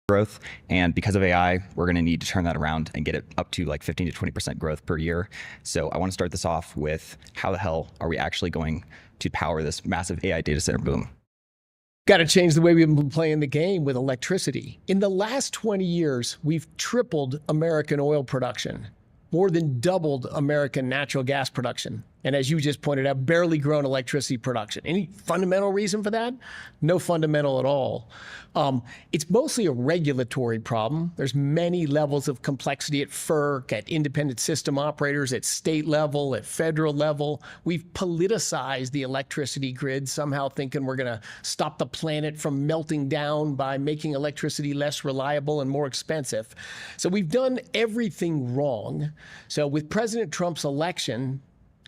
growth. And because of AI, we're going to need to turn that around and get it up to like 15 to 20% growth per year. So I want to start this off with how the hell are we actually going to power this massive AI data center boom? Got to change the way we've been playing the game with electricity. In the last 20 years, we've tripled American oil production, more than doubled American natural gas production. And as you just pointed out, barely grown electricity production. Any fundamental reason for that? No fundamental at all. It's mostly a regulatory problem. There's many levels of complexity at FERC, at independent system operators, at state level, at federal level. We've politicized the electricity grid, somehow thinking we're going to stop the planet from melting down by making electricity less reliable and more expensive. So we've done everything wrong. So with President Trump's election,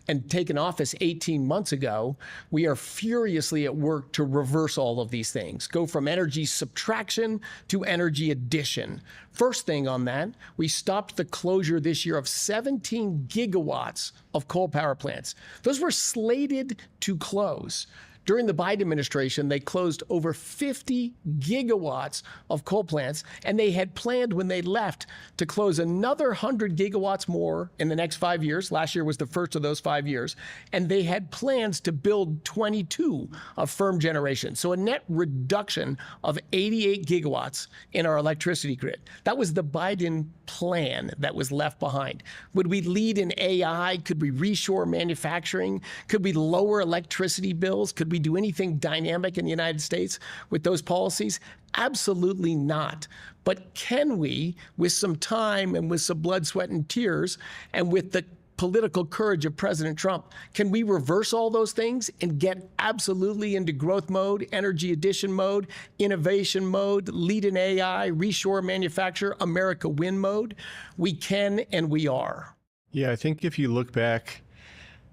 and taken office 18 months ago, we are furiously at work to reverse all of these things, go from energy subtraction to energy addition. First thing on that, we stopped the closure this year of 17 gigawatts of coal power plants. Those were slated to close. During the Biden administration, they closed over 50 gigawatts of coal plants, and they had planned when they left to close another 100 gigawatts more in the next 5 years. Last year was the first of those 5 years. And they had plans to build 22 of firm generation. So a net reduction of 88 gigawatts in our electricity grid. That was the Biden plan that was left behind. Would we lead in AI? Could we reshore manufacturing? Could we lower electricity bills? Could we do anything dynamic in the United States with those policies? Absolutely not. But can we, with some time and with some blood, sweat, and tears, and with the political courage of President Trump, can we reverse all those things and get absolutely into growth mode, energy addition mode, innovation mode, lead in AI, reshore manufacture, America win mode? We can, and we are. Yeah, I think if you look back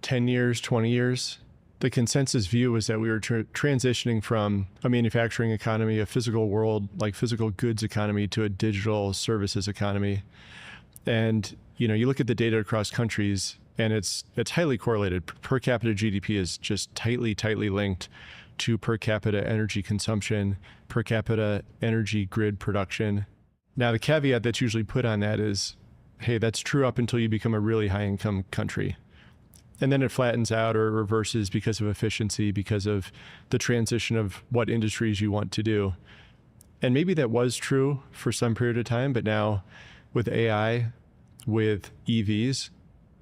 10 years, 20 years, the consensus view was that we were transitioning from a manufacturing economy, a physical world, like physical goods economy, to a digital services economy. And you look at the data across countries, and it's highly correlated. Per capita GDP is just tightly linked to per capita energy consumption, per capita energy grid production. Now, the caveat that's usually put on that is, hey, that's true up until you become a really high income country. And then it flattens out or reverses because of efficiency, because of the transition of what industries you want to do. And maybe that was true for some period of time, but now with AI, with EVs,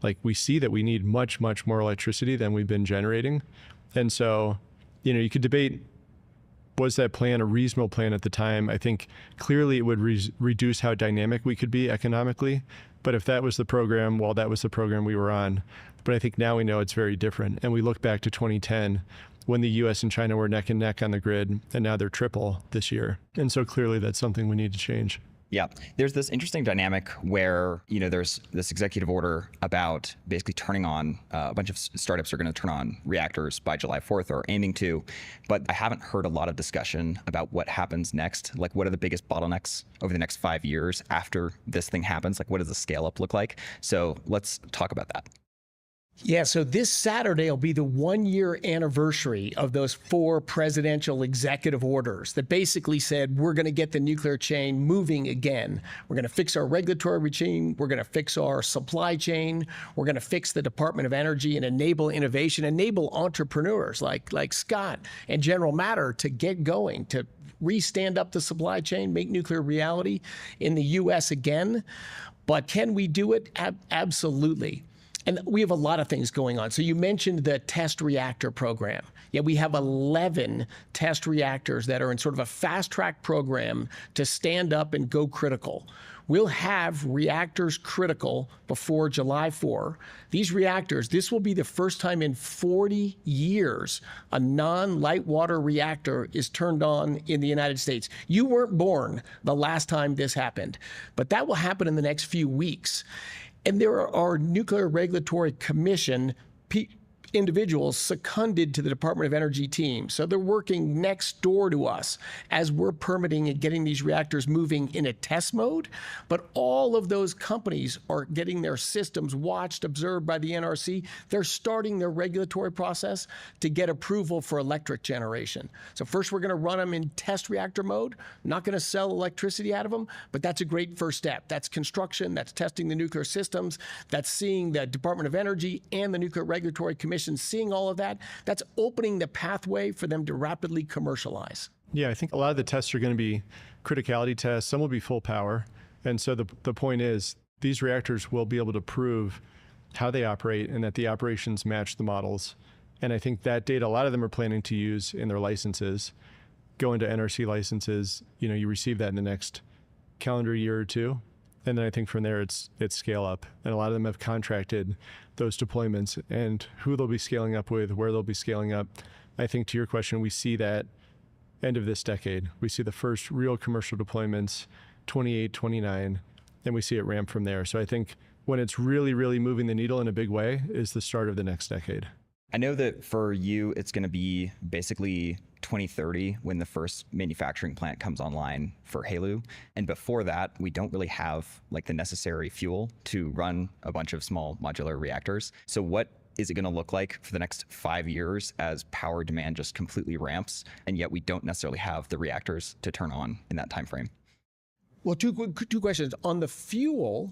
like we see that we need much more electricity than we've been generating. And so, you could debate, was that plan a reasonable plan at the time? I think clearly it would reduce how dynamic we could be economically. But if that was the program, well, that was the program we were on. But I think now we know it's very different. And we look back to 2010 when the US and China were neck and neck on the grid, and now they're triple this year. And so clearly that's something we need to change. Yeah, there's this interesting dynamic where, there's this executive order about basically turning on, a bunch of startups are going to turn on reactors by July 4th or aiming to, but I haven't heard a lot of discussion about what happens next. Like, what are the biggest bottlenecks over the next 5 years after this thing happens? Like, what does the scale up look like? So let's talk about that. Yeah, so this Saturday will be the 1-year anniversary of those 4 presidential executive orders that basically said we're going to get the nuclear chain moving again. We're going to fix our regulatory regime. We're going to fix our supply chain. We're going to fix the Department of Energy and enable innovation, enable entrepreneurs like Scott and General Matter to get going, to re-stand up the supply chain, make nuclear reality in the U.S. again. But can we do it? Absolutely. And we have a lot of things going on. So you mentioned the test reactor program. Yeah, we have 11 test reactors that are in sort of a fast track program to stand up and go critical. We'll have reactors critical before July 4. These reactors, this will be the first time in 40 years a non-light water reactor is turned on in the United States. You weren't born the last time this happened, but that will happen in the next few weeks. And there are Nuclear Regulatory Commission individuals seconded to the Department of Energy team. So they're working next door to us as we're permitting and getting these reactors moving in a test mode. But all of those companies are getting their systems watched, observed by the NRC. They're starting their regulatory process to get approval for electric generation. So first we're going to run them in test reactor mode. I'm not going to sell electricity out of them, but that's a great first step. That's construction, that's testing the nuclear systems, that's seeing the Department of Energy and the Nuclear Regulatory Commission seeing all of that. That's opening the pathway for them to rapidly commercialize. Yeah, I think a lot of the tests are going to be criticality tests. Some will be full power. And so the point is these reactors will be able to prove how they operate and that the operations match the models. And I think that data, a lot of them are planning to use in their licenses, go into NRC licenses. You receive that in the next calendar year or two. And then I think from there it's scale up. And a lot of them have contracted those deployments and who they'll be scaling up with, where they'll be scaling up. I think to your question, we see that end of this decade. We see the first real commercial deployments, 28, 29, and we see it ramp from there. So I think when it's really, really moving the needle in a big way is the start of the next decade. I know that for you, it's going to be basically 2030 when the first manufacturing plant comes online for HALEU. And before that, we don't really have like the necessary fuel to run a bunch of small modular reactors. So what is it going to look like for the next 5 years as power demand just completely ramps, and yet we don't necessarily have the reactors to turn on in that time frame? Well, two questions. On the fuel,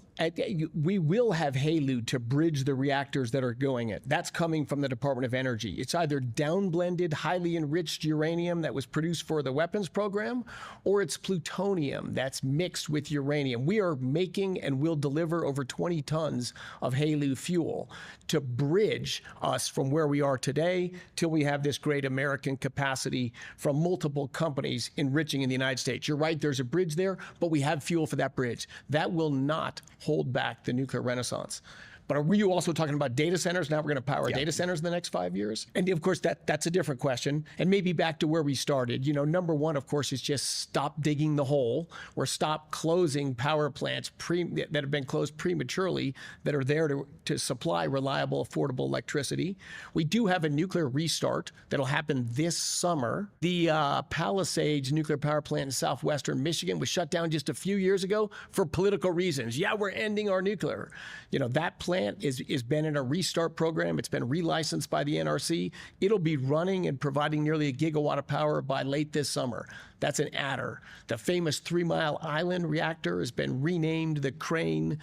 we will have HALEU to bridge the reactors that are going in. That's coming from the Department of Energy. It's either downblended, highly enriched uranium that was produced for the weapons program, or it's plutonium that's mixed with uranium. We are making and will deliver over 20 tons of HALEU fuel to bridge us from where we are today till we have this great American capacity from multiple companies enriching in the United States. You're right, there's a bridge there, but we have fuel for that bridge. That will not hold back the nuclear renaissance. But were you also talking about data centers? Now we're going to power data centers in the next 5 years? And of course, that's a different question. And maybe back to where we started. Number one, of course, is just stop digging the hole or stop closing power plants that have been closed prematurely that are there to supply reliable, affordable electricity. We do have a nuclear restart that'll happen this summer. The Palisades nuclear power plant in southwestern Michigan was shut down just a few years ago for political reasons. Yeah, we're ending our nuclear. That plant is been in a restart program. It's been relicensed by the NRC. It'll be running and providing nearly a gigawatt of power by late this summer. That's an adder. The famous 3 Mile Island reactor has been renamed the Crane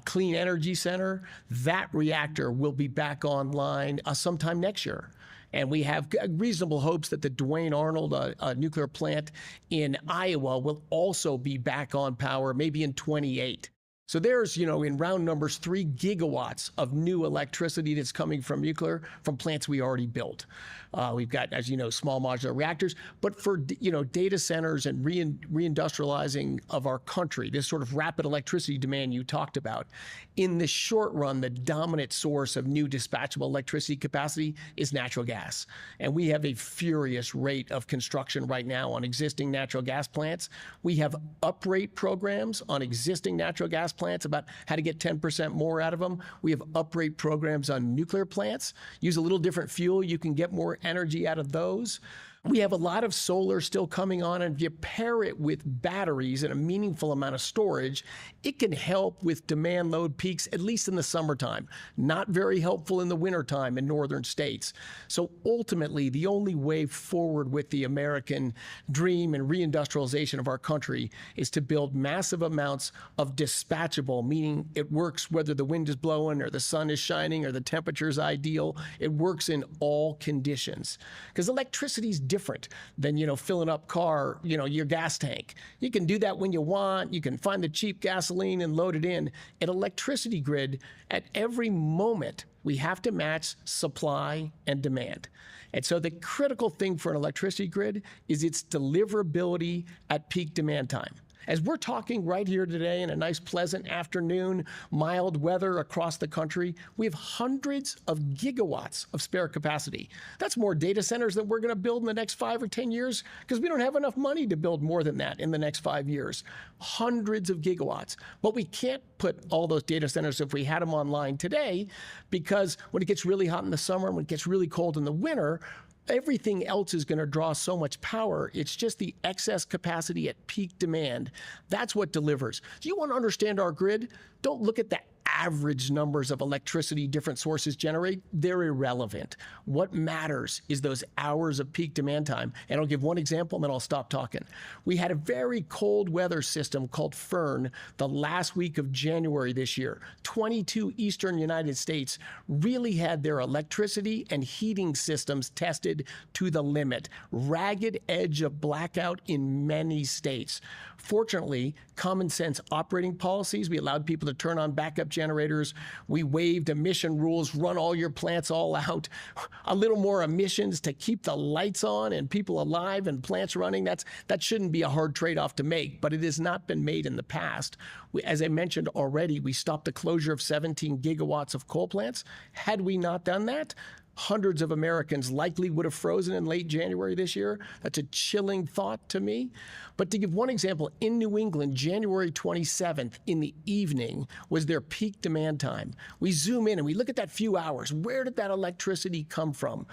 Clean Energy Center. That reactor will be back online sometime next year. And we have reasonable hopes that the Duane Arnold nuclear plant in Iowa will also be back on power, maybe in 28. So there's, in round numbers, 3 gigawatts of new electricity that's coming from nuclear from plants we already built. We've got, as you know, small modular reactors, but for, data centers and reindustrializing of our country, this sort of rapid electricity demand you talked about, in the short run, the dominant source of new dispatchable electricity capacity is natural gas. And we have a furious rate of construction right now on existing natural gas plants. We have uprate programs on existing natural gas plants about how to get 10% more out of them. We have uprate programs on nuclear plants. Use a little different fuel, you can get more energy out of those. We have a lot of solar still coming on, and if you pair it with batteries and a meaningful amount of storage, it can help with demand load peaks, at least in the summertime. Not very helpful in the wintertime in northern states. So ultimately, the only way forward with the American dream and reindustrialization of our country is to build massive amounts of dispatchable, meaning it works whether the wind is blowing or the sun is shining or the temperature is ideal. It works in all conditions. Because electricity is different than, filling up your gas tank. You can do that when you want. You can find the cheap gasoline and load it in. An electricity grid, at every moment, we have to match supply and demand. And so the critical thing for an electricity grid is its deliverability at peak demand time. As we're talking right here today in a nice pleasant afternoon, mild weather across the country, we have hundreds of gigawatts of spare capacity. That's more data centers that we're going to build in the next 5 or 10 years because we don't have enough money to build more than that in the next 5 years. Hundreds of gigawatts. But we can't put all those data centers if we had them online today, because when it gets really hot in the summer and when it gets really cold in the winter, everything else is going to draw so much power. It's just the excess capacity at peak demand. That's what delivers. Do you want to understand our grid? Don't look at the average numbers of electricity different sources generate. They're irrelevant. What matters is those hours of peak demand time. And I'll give one example and then I'll stop talking. We had a very cold weather system called Fern the last week of January this year. 22 eastern United States really had their electricity and heating systems tested to the limit. Ragged edge of blackout in many states. Fortunately, common sense operating policies, we allowed people to turn on backup generators. We waived emission rules, run all your plants all out. A little more emissions to keep the lights on and people alive and plants running. That shouldn't be a hard trade-off to make, but it has not been made in the past. As I mentioned already, we stopped the closure of 17 gigawatts of coal plants. Had we not done that, hundreds of Americans likely would have frozen in late January this year. That's a chilling thought to me. But to give one example, in New England, January 27th in the evening was their peak demand time. We zoom in and we look at that few hours. Where did that electricity come from?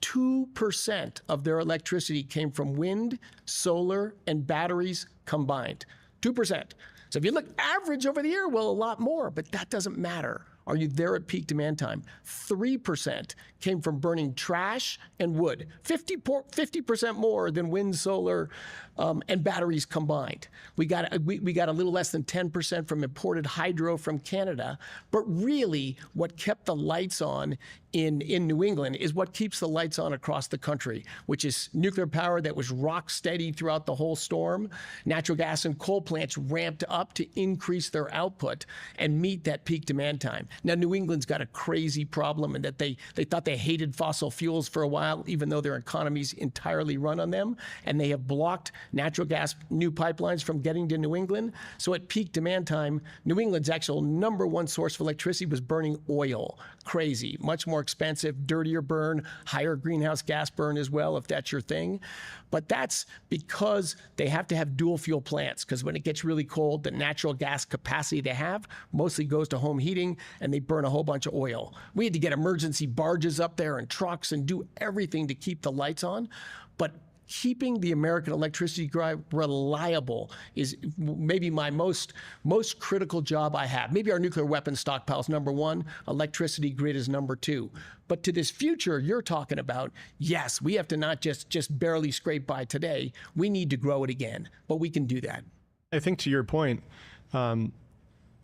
2% of their electricity came from wind, solar, and batteries combined. 2%. So if you look average over the year, well, a lot more, but that doesn't matter. Are you there at peak demand time? 3% came from burning trash and wood, 50% more than wind, solar, and batteries combined. We got a little less than 10% from imported hydro from Canada, but really what kept the lights on in New England is what keeps the lights on across the country, which is nuclear power that was rock steady throughout the whole storm. Natural gas and coal plants ramped up to increase their output and meet that peak demand time. Now, New England's got a crazy problem in that they thought they hated fossil fuels for a while, even though their economy's entirely run on them, and they have blocked natural gas new pipelines from getting to New England. So at peak demand time, New England's actual number one source of electricity was burning oil. Crazy, much more expensive, dirtier burn, higher greenhouse gas burn as well, if that's your thing. But that's because they have to have dual fuel plants, because when it gets really cold, the natural gas capacity they have mostly goes to home heating, and they burn a whole bunch of oil. We had to get emergency barges up there and trucks and do everything to keep the lights on. But keeping the American electricity grid reliable is maybe my most critical job I have. Maybe our nuclear weapons stockpile is number one, electricity grid is number two. But to this future you're talking about, yes, we have to not just barely scrape by today. We need to grow it again, but we can do that. I think to your point, on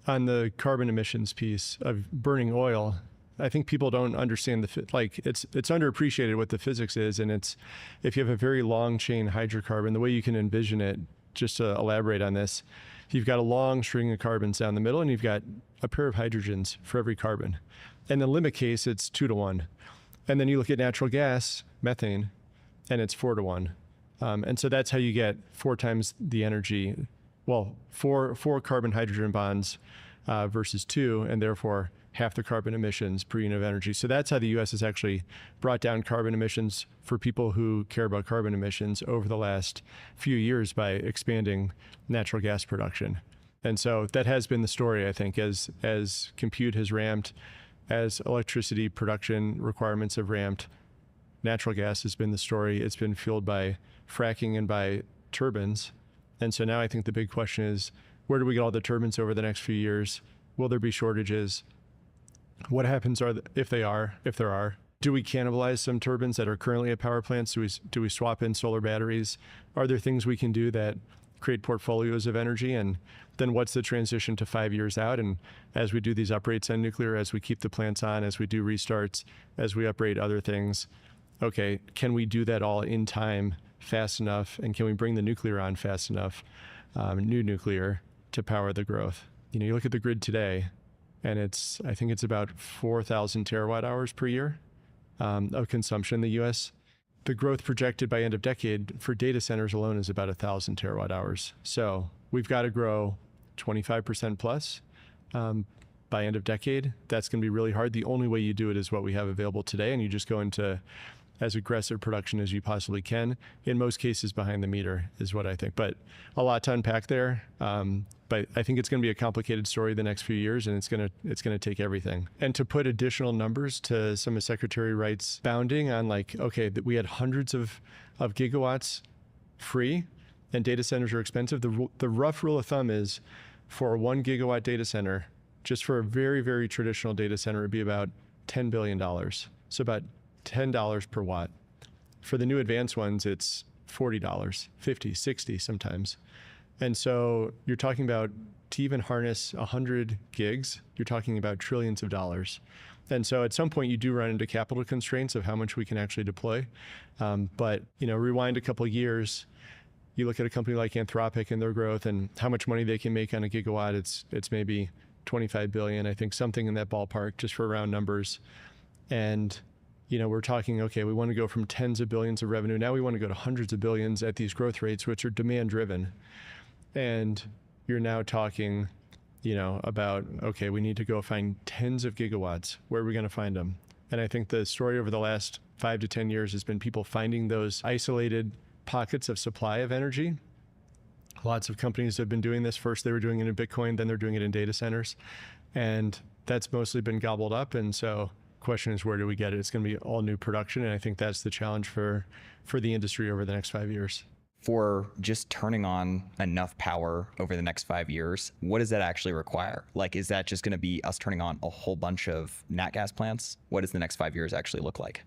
the carbon emissions piece of burning oil, I think people don't understand it's underappreciated what the physics is, and it's if you have a very long chain hydrocarbon, the way you can envision it, just to elaborate on this, you've got a long string of carbons down the middle, and you've got a pair of hydrogens for every carbon. In the limit case, it's 2 to 1, and then you look at natural gas, methane, and it's 4 to 1, and so that's how you get 4 times the energy. Well, four carbon hydrogen bonds versus 2, and therefore half the carbon emissions per unit of energy. So that's how the U.S. has actually brought down carbon emissions for people who care about carbon emissions over the last few years by expanding natural gas production. And so that has been the story, I think, as compute has ramped, as electricity production requirements have ramped, natural gas has been the story. It's been fueled by fracking and by turbines. And so now I think the big question is, where do we get all the turbines over the next few years? Will there be shortages? What happens if there are? Do we cannibalize some turbines that are currently at power plants? Do we swap in solar batteries? Are there things we can do that create portfolios of energy? And then what's the transition to 5 years out? And as we do these uprates on nuclear, as we keep the plants on, as we do restarts, as we uprate other things, okay, can we do that all in time, fast enough? And can we bring the nuclear on fast enough, new nuclear, to power the growth? You look at the grid today, and I think it's about 4,000 terawatt hours per year of consumption in the U.S. The growth projected by end of decade for data centers alone is about 1,000 terawatt hours. So we've got to grow 25% plus by end of decade. That's going to be really hard. The only way you do it is what we have available today, and you just go into as aggressive production as you possibly can. In most cases, behind the meter is what I think. But a lot to unpack there. But I think it's going to be a complicated story the next few years, and it's going to take everything. And to put additional numbers to some of Secretary Wright's bounding on, like, okay, that we had hundreds of gigawatts free, and data centers are expensive. The rough rule of thumb is for a 1 gigawatt data center, just for a very, very traditional data center, it would be about $10 billion. So about $10 per watt. For the new advanced ones, it's $40, $50, $60 sometimes. And so you're talking about, to even harness 100 gigs, you're talking about trillions of dollars. And so at some point you do run into capital constraints of how much we can actually deploy. But rewind a couple of years, you look at a company like Anthropic and their growth and how much money they can make on a gigawatt, it's maybe 25 billion, I think, something in that ballpark, just for round numbers. And we're talking, okay, we want to go from tens of billions of revenue. Now we want to go to hundreds of billions at these growth rates, which are demand driven. And you're now talking, about, okay, we need to go find tens of gigawatts. Where are we going to find them? And I think the story over the last 5 to 10 years has been people finding those isolated pockets of supply of energy. Lots of companies have been doing this. First, they were doing it in Bitcoin, then they're doing it in data centers. And that's mostly been gobbled up. And so question is, where do we get it? It's going to be all new production. And I think that's the challenge for the industry over the next 5 years. For just turning on enough power over the next 5 years, what does that actually require? Like, is that just going to be us turning on a whole bunch of nat gas plants? What does the next 5 years actually look like?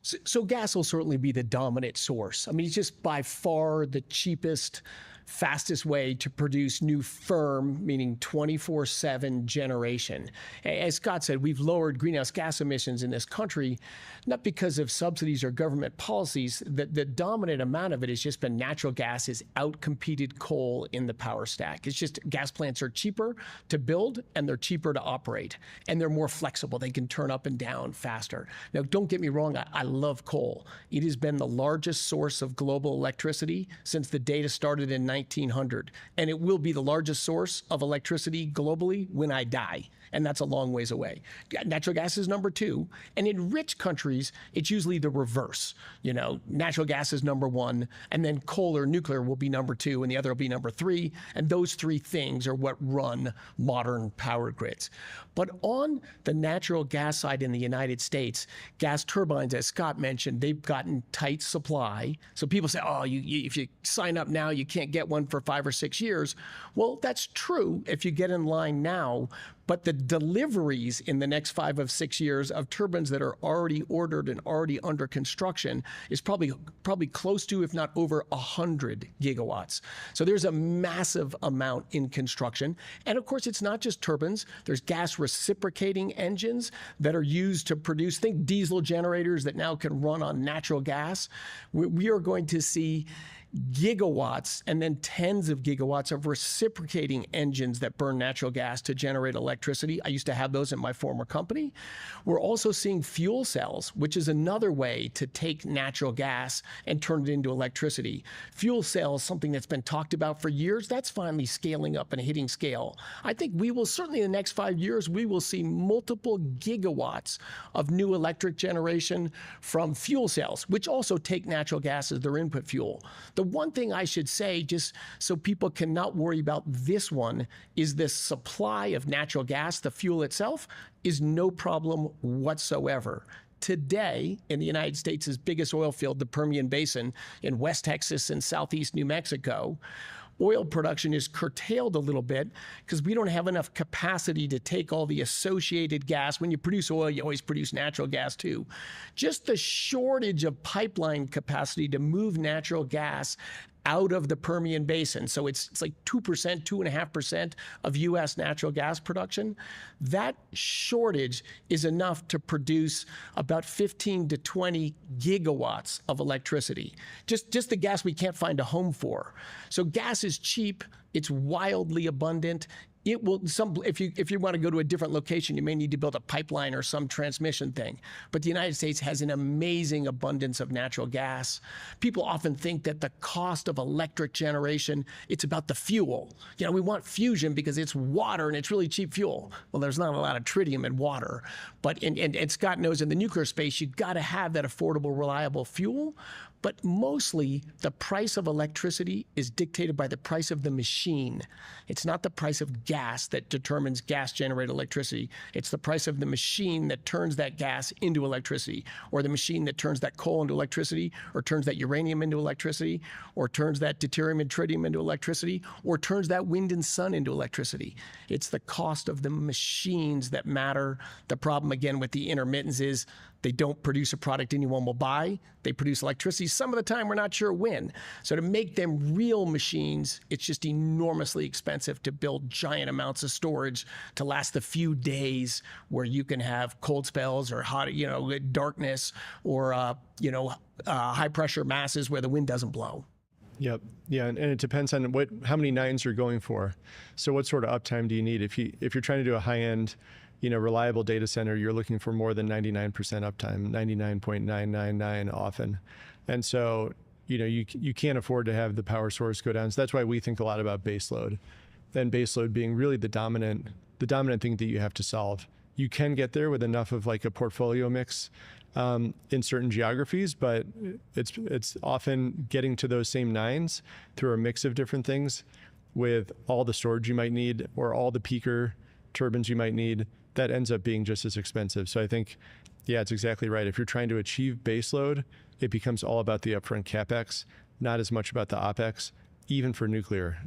So gas will certainly be the dominant source. I mean, it's just by far the cheapest, fastest way to produce new firm, meaning 24/7 generation. As Scott said, we've lowered greenhouse gas emissions in this country, not because of subsidies or government policies. The dominant amount of it has just been natural gas has outcompeted coal in the power stack. It's just gas plants are cheaper to build and they're cheaper to operate, and they're more flexible. They can turn up and down faster. Now, don't get me wrong, I love coal. It has been the largest source of global electricity since the data started in 1900, and it will be the largest source of electricity globally when I die, and that's a long ways away. Natural gas is number 2, and in rich countries, it's usually the reverse. Natural gas is number 1, and then coal or nuclear will be number 2, and the other will be number 3, and those 3 things are what run modern power grids. But on the natural gas side in the United States, gas turbines, as Scott mentioned, they've gotten tight supply. So people say, oh, if you sign up now, you can't get one for 5 or 6 years. Well, that's true if you get in line now. But the deliveries in the next 5 of 6 years of turbines that are already ordered and already under construction is probably close to, if not over, 100 gigawatts. So there's a massive amount in construction. And of course, it's not just turbines. There's gas reciprocating engines that are used to produce, think diesel generators that now can run on natural gas. We are going to see gigawatts and then tens of gigawatts of reciprocating engines that burn natural gas to generate electricity. I used to have those in my former company. We're also seeing fuel cells, which is another way to take natural gas and turn it into electricity. Fuel cells, something that's been talked about for years, that's finally scaling up and hitting scale. I think we will certainly in the next 5 years, we will see multiple gigawatts of new electric generation from fuel cells, which also take natural gas as their input fuel. The one thing I should say, just so people cannot worry about this one, is this supply of natural gas, the fuel itself, is no problem whatsoever. Today, in the United States' biggest oil field, the Permian Basin in West Texas and Southeast New Mexico, oil production is curtailed a little bit because we don't have enough capacity to take all the associated gas. When you produce oil, you always produce natural gas too. Just the shortage of pipeline capacity to move natural gas out of the Permian Basin. So it's like 2%, 2.5% of US natural gas production. That shortage is enough to produce about 15 to 20 gigawatts of electricity. Just the gas we can't find a home for. So gas is cheap. It's wildly abundant. It will if you want to go to a different location, you may need to build a pipeline or some transmission thing. But the United States has an amazing abundance of natural gas. People often think that the cost of electric generation, it's about the fuel. We want fusion because it's water and it's really cheap fuel. Well, there's not a lot of tritium in water. But and Scott knows in the nuclear space, you've got to have that affordable, reliable fuel. But mostly, the price of electricity is dictated by the price of the machine. It's not the price of gas that determines gas-generated electricity. It's the price of the machine that turns that gas into electricity, or the machine that turns that coal into electricity, or turns that uranium into electricity, or turns that deuterium and tritium into electricity, or turns that wind and sun into electricity. It's the cost of the machines that matter. The problem, again, with the intermittence is they don't produce a product anyone will buy. They produce electricity. Some of the time, we're not sure when. So to make them real machines, it's just enormously expensive to build giant amounts of storage to last the few days where you can have cold spells or hot, darkness or, high pressure masses where the wind doesn't blow. Yep. Yeah, and it depends on how many nines you're going for. So what sort of uptime do you need? If you're trying to do a high-end, reliable data center, you're looking for more than 99% uptime, 99.999 often. And so, you can't afford to have the power source go down. So that's why we think a lot about baseload. Then baseload being really the dominant thing that you have to solve. You can get there with enough of like a portfolio mix in certain geographies, but it's often getting to those same nines through a mix of different things with all the storage you might need or all the peaker turbines you might need. That ends up being just as expensive. So I think, yeah, it's exactly right. If you're trying to achieve baseload, it becomes all about the upfront CapEx, not as much about the OpEx, even for nuclear.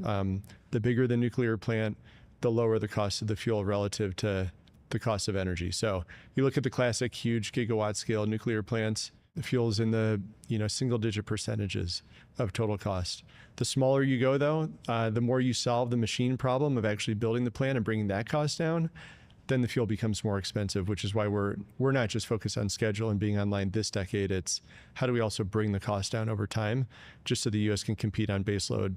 The bigger the nuclear plant, the lower the cost of the fuel relative to the cost of energy. So you look at the classic huge gigawatt scale nuclear plants, the fuel's in the single digit percentages of total cost. The smaller you go though, the more you solve the machine problem of actually building the plant and bringing that cost down, then the fuel becomes more expensive, which is why we're not just focused on schedule and being online this decade. It's how do we also bring the cost down over time, just so the U.S. can compete on baseload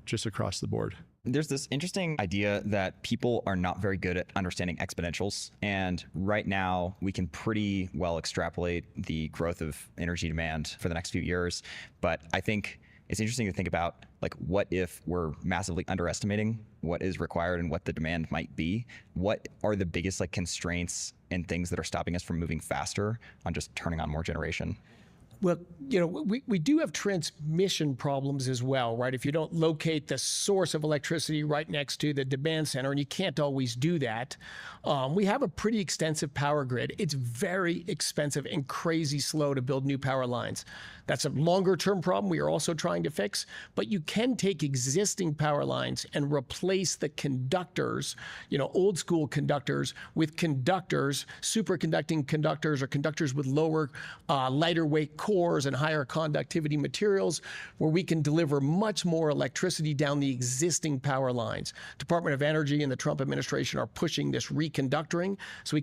just across the board. There's this interesting idea that people are not very good at understanding exponentials. And right now, we can pretty well extrapolate the growth of energy demand for the next few years. But I think it's interesting to think about, like, what if we're massively underestimating what is required and what the demand might be? What are the biggest constraints and things that are stopping us from moving faster on just turning on more generation? Well, we do have transmission problems as well, right? If you don't locate the source of electricity right next to the demand center, and you can't always do that, we have a pretty extensive power grid. It's very expensive and crazy slow to build new power lines. That's a longer term problem we are also trying to fix, but you can take existing power lines and replace the conductors, old school conductors with conductors, superconducting conductors or conductors with lower, lighter weight cores and higher conductivity materials, where we can deliver much more electricity down the existing power lines. Department of Energy and the Trump administration are pushing this reconductoring so we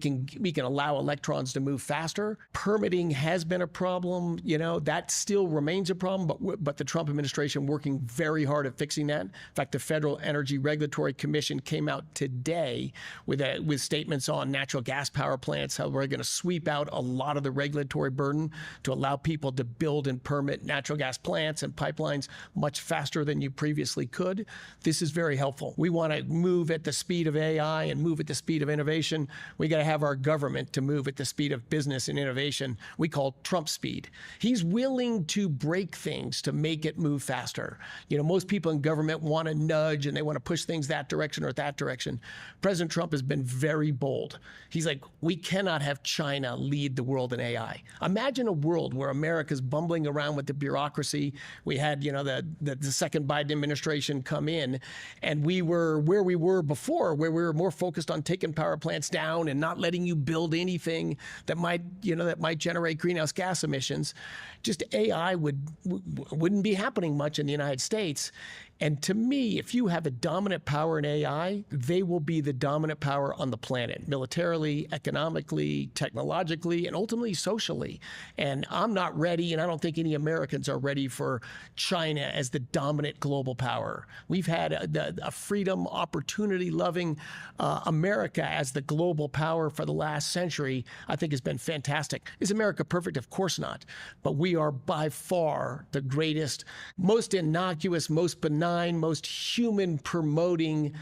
can allow electrons to move faster. Permitting has been a problem, that still remains a problem, but the Trump administration working very hard at fixing that. In fact, the Federal Energy Regulatory Commission came out today with statements on natural gas power plants, how we're going to sweep out a lot of the regulatory burden to allow people to build and permit natural gas plants and pipelines much faster than you previously could. This is very helpful. We want to move at the speed of AI and move at the speed of innovation. We got to have our government to move at the speed of business and innovation. We call Trump speed. He's willing to break things to make it move faster. Most people in government want to nudge and they want to push things that direction or that direction. President Trump has been very bold. He's like, we cannot have China lead the world in AI. Imagine a world where America's bumbling around with the bureaucracy. We had, the second Biden administration come in, and we were where we were before, where we were more focused on taking power plants down and not letting you build anything that might generate greenhouse gas emissions. Just AI wouldn't be happening much in the United States. And to me, if you have a dominant power in AI, they will be the dominant power on the planet, militarily, economically, technologically, and ultimately socially. And I'm not ready, and I don't think any Americans are ready for China as the dominant global power. We've had a freedom, opportunity-loving America as the global power for the last century, I think has been fantastic. Is America perfect? Of course not. But we are by far the greatest, most innocuous, most benign, most human promoting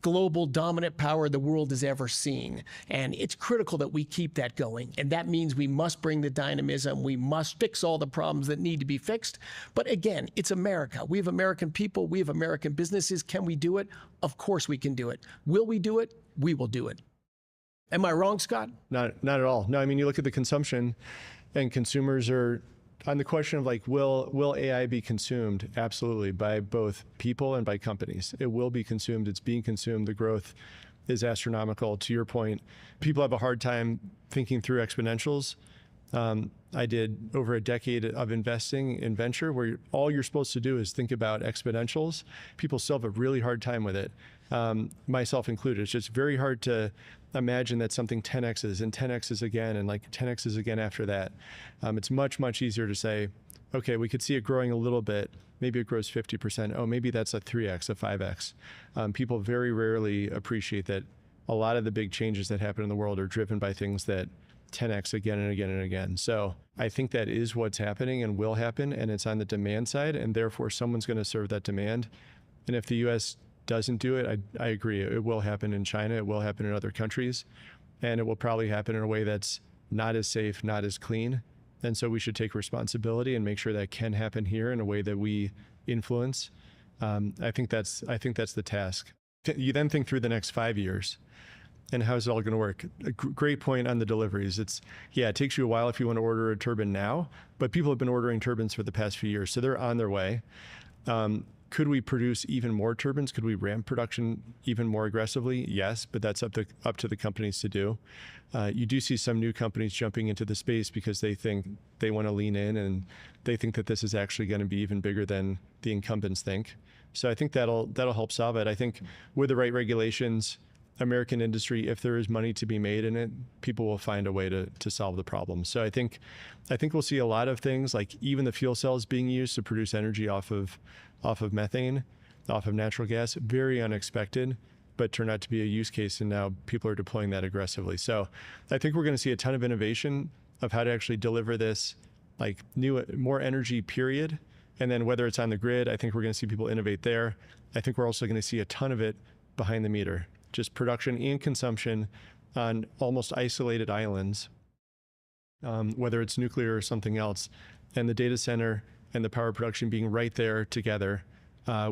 global dominant power the world has ever seen. And it's critical that we keep that going. And that means we must bring the dynamism. We must fix all the problems that need to be fixed. But again, it's America. We have American people. We have American businesses. Can we do it? Of course we can do it. Will we do it? We will do it. Am I wrong, Scott? Not at all. No, I mean, you look at the consumption, and consumers are on the question of like, will AI be consumed? Absolutely, by both people and by companies. It will be consumed. It's being consumed. The growth is astronomical. To your point, people have a hard time thinking through exponentials. I did over a decade of investing in venture where all you're supposed to do is think about exponentials. People still have a really hard time with it, myself included. It's just very hard to imagine that something 10x's and 10x's again and like 10x's again after that. It's much, much easier to say, okay, we could see it growing a little bit. Maybe it grows 50%. Oh, maybe that's a 3x, a 5x. People very rarely appreciate that a lot of the big changes that happen in the world are driven by things that 10x again and again and again. So I think that is what's happening and will happen, and it's on the demand side, and therefore someone's going to serve that demand. And if the U.S. doesn't do it, I agree. It will happen in China. It will happen in other countries, and it will probably happen in a way that's not as safe, not as clean. And so we should take responsibility and make sure that can happen here in a way that we influence. I think that's the task. You then think through the next 5 years. And how's it all going to work? A great point on the deliveries. It takes you a while if you want to order a turbine now, but people have been ordering turbines for the past few years, so they're on their way. Could we produce even more turbines? Could we ramp production even more aggressively? Yes, but that's up to the companies to do. You do see some new companies jumping into the space because they think they want to lean in and they think that this is actually going to be even bigger than the incumbents think. So I think that'll help solve it. I think with the right regulations, American industry, if there is money to be made in it, people will find a way to solve the problem. So I think we'll see a lot of things, like even the fuel cells being used to produce energy off of methane, off of natural gas, very unexpected, but turned out to be a use case, and now people are deploying that aggressively. So I think we're going to see a ton of innovation of how to actually deliver this, like more energy, period. And then whether it's on the grid, I think we're going to see people innovate there. I think we're also going to see a ton of it behind the meter. Just production and consumption on almost isolated islands, whether it's nuclear or something else, and the data center and the power production being right there together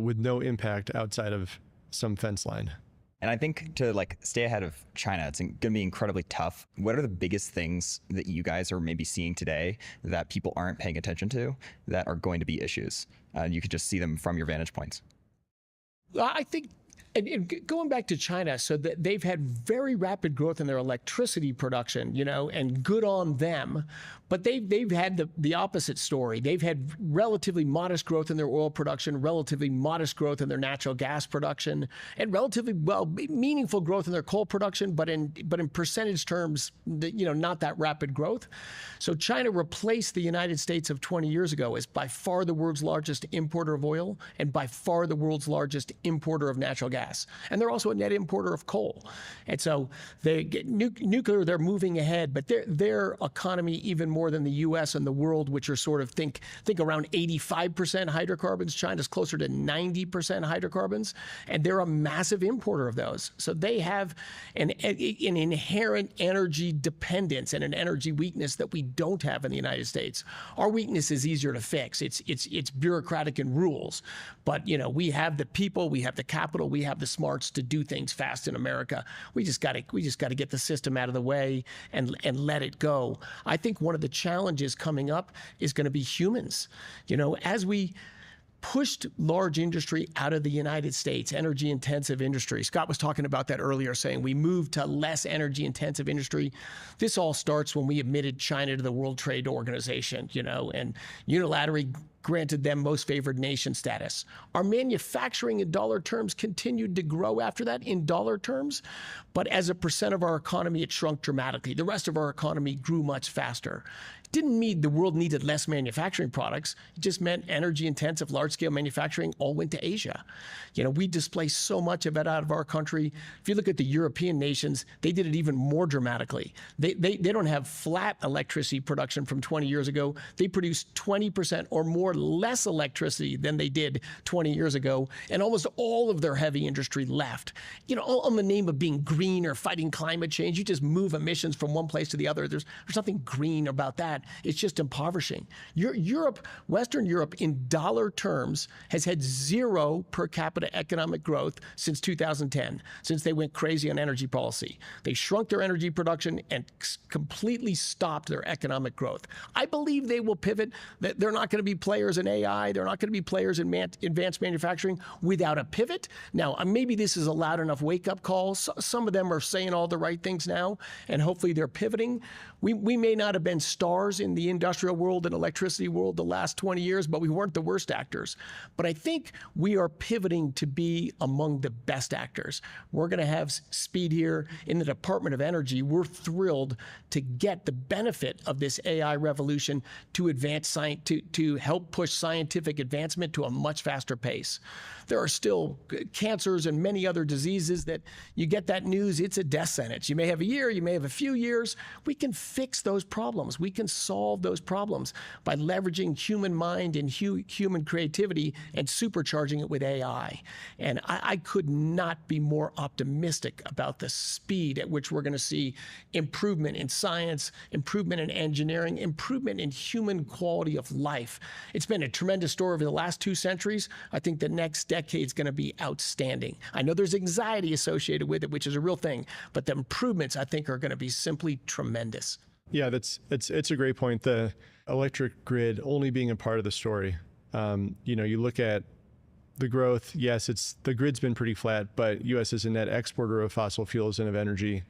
with no impact outside of some fence line. And I think to stay ahead of China, it's going to be incredibly tough. What are the biggest things that you guys are maybe seeing today that people aren't paying attention to that are going to be issues? You could just see them from your vantage points. I think, and going back to China, so that they've had very rapid growth in their electricity production, and good on them. But they've had the opposite story. They've had relatively modest growth in their oil production, relatively modest growth in their natural gas production, and relatively meaningful growth in their coal production, but in percentage terms, not that rapid growth. So China replaced the United States of 20 years ago as by far the world's largest importer of oil and by far the world's largest importer of natural gas. And they're also a net importer of coal. And so they get nuclear, they're moving ahead, but their economy, even more than the U.S. and the world, which are sort of think around 85% hydrocarbons. China's closer to 90% hydrocarbons, and they're a massive importer of those. So they have an inherent energy dependence and an energy weakness that we don't have in the United States. Our weakness is easier to fix. It's bureaucratic and rules, but we have the people, we have the capital, we have the smarts to do things fast in America. We just got to get the system out of the way and let it go. I think one of the challenges coming up is going to be humans. As we pushed large industry out of the United States, energy intensive industry. Scott was talking about that earlier, saying we moved to less energy intensive industry. This all starts when we admitted China to the World Trade Organization, and unilaterally granted them most favored nation status. Our manufacturing in dollar terms continued to grow after that in dollar terms, but as a percent of our economy, it shrunk dramatically. The rest of our economy grew much faster. It didn't mean the world needed less manufacturing products. It just meant energy-intensive, large-scale manufacturing all went to Asia. We displaced so much of it out of our country. If you look at the European nations, they did it even more dramatically. They don't have flat electricity production from 20 years ago. They produce 20% or more less electricity than they did 20 years ago, and almost all of their heavy industry left. All in the name of being green or fighting climate change. You just move emissions from one place to the other. There's nothing green about that. It's just impoverishing. Western Europe, in dollar terms, has had zero per capita economic growth since 2010, since they went crazy on energy policy. They shrunk their energy production and completely stopped their economic growth. I believe they will pivot. That they're not going to be players in AI. They're not going to be players in advanced manufacturing without a pivot. Now, maybe this is a loud enough wake-up call. Some of them are saying all the right things now, and hopefully they're pivoting. We may not have been stars in the industrial world and electricity world the last 20 years, but we weren't the worst actors. But I think we are pivoting to be among the best actors. We're going to have speed here in the Department of Energy. We're thrilled to get the benefit of this AI revolution to advance science, to help push scientific advancement to a much faster pace. There are still cancers and many other diseases that you get that news, it's a death sentence. You may have a year, you may have a few years. We can fix those problems. We can solve those problems by leveraging human mind and human creativity and supercharging it with AI. And I could not be more optimistic about the speed at which we're going to see improvement in science, improvement in engineering, improvement in human quality of life. It's been a tremendous story over the last 2 centuries. I think the next decade is going to be outstanding. I know there's anxiety associated with it, which is a real thing, but the improvements, I think, are going to be simply tremendous. Yeah, it's a great point. The electric grid only being a part of the story. You look at the growth. Yes, the grid's been pretty flat, but U.S. is a net exporter of fossil fuels and of energy.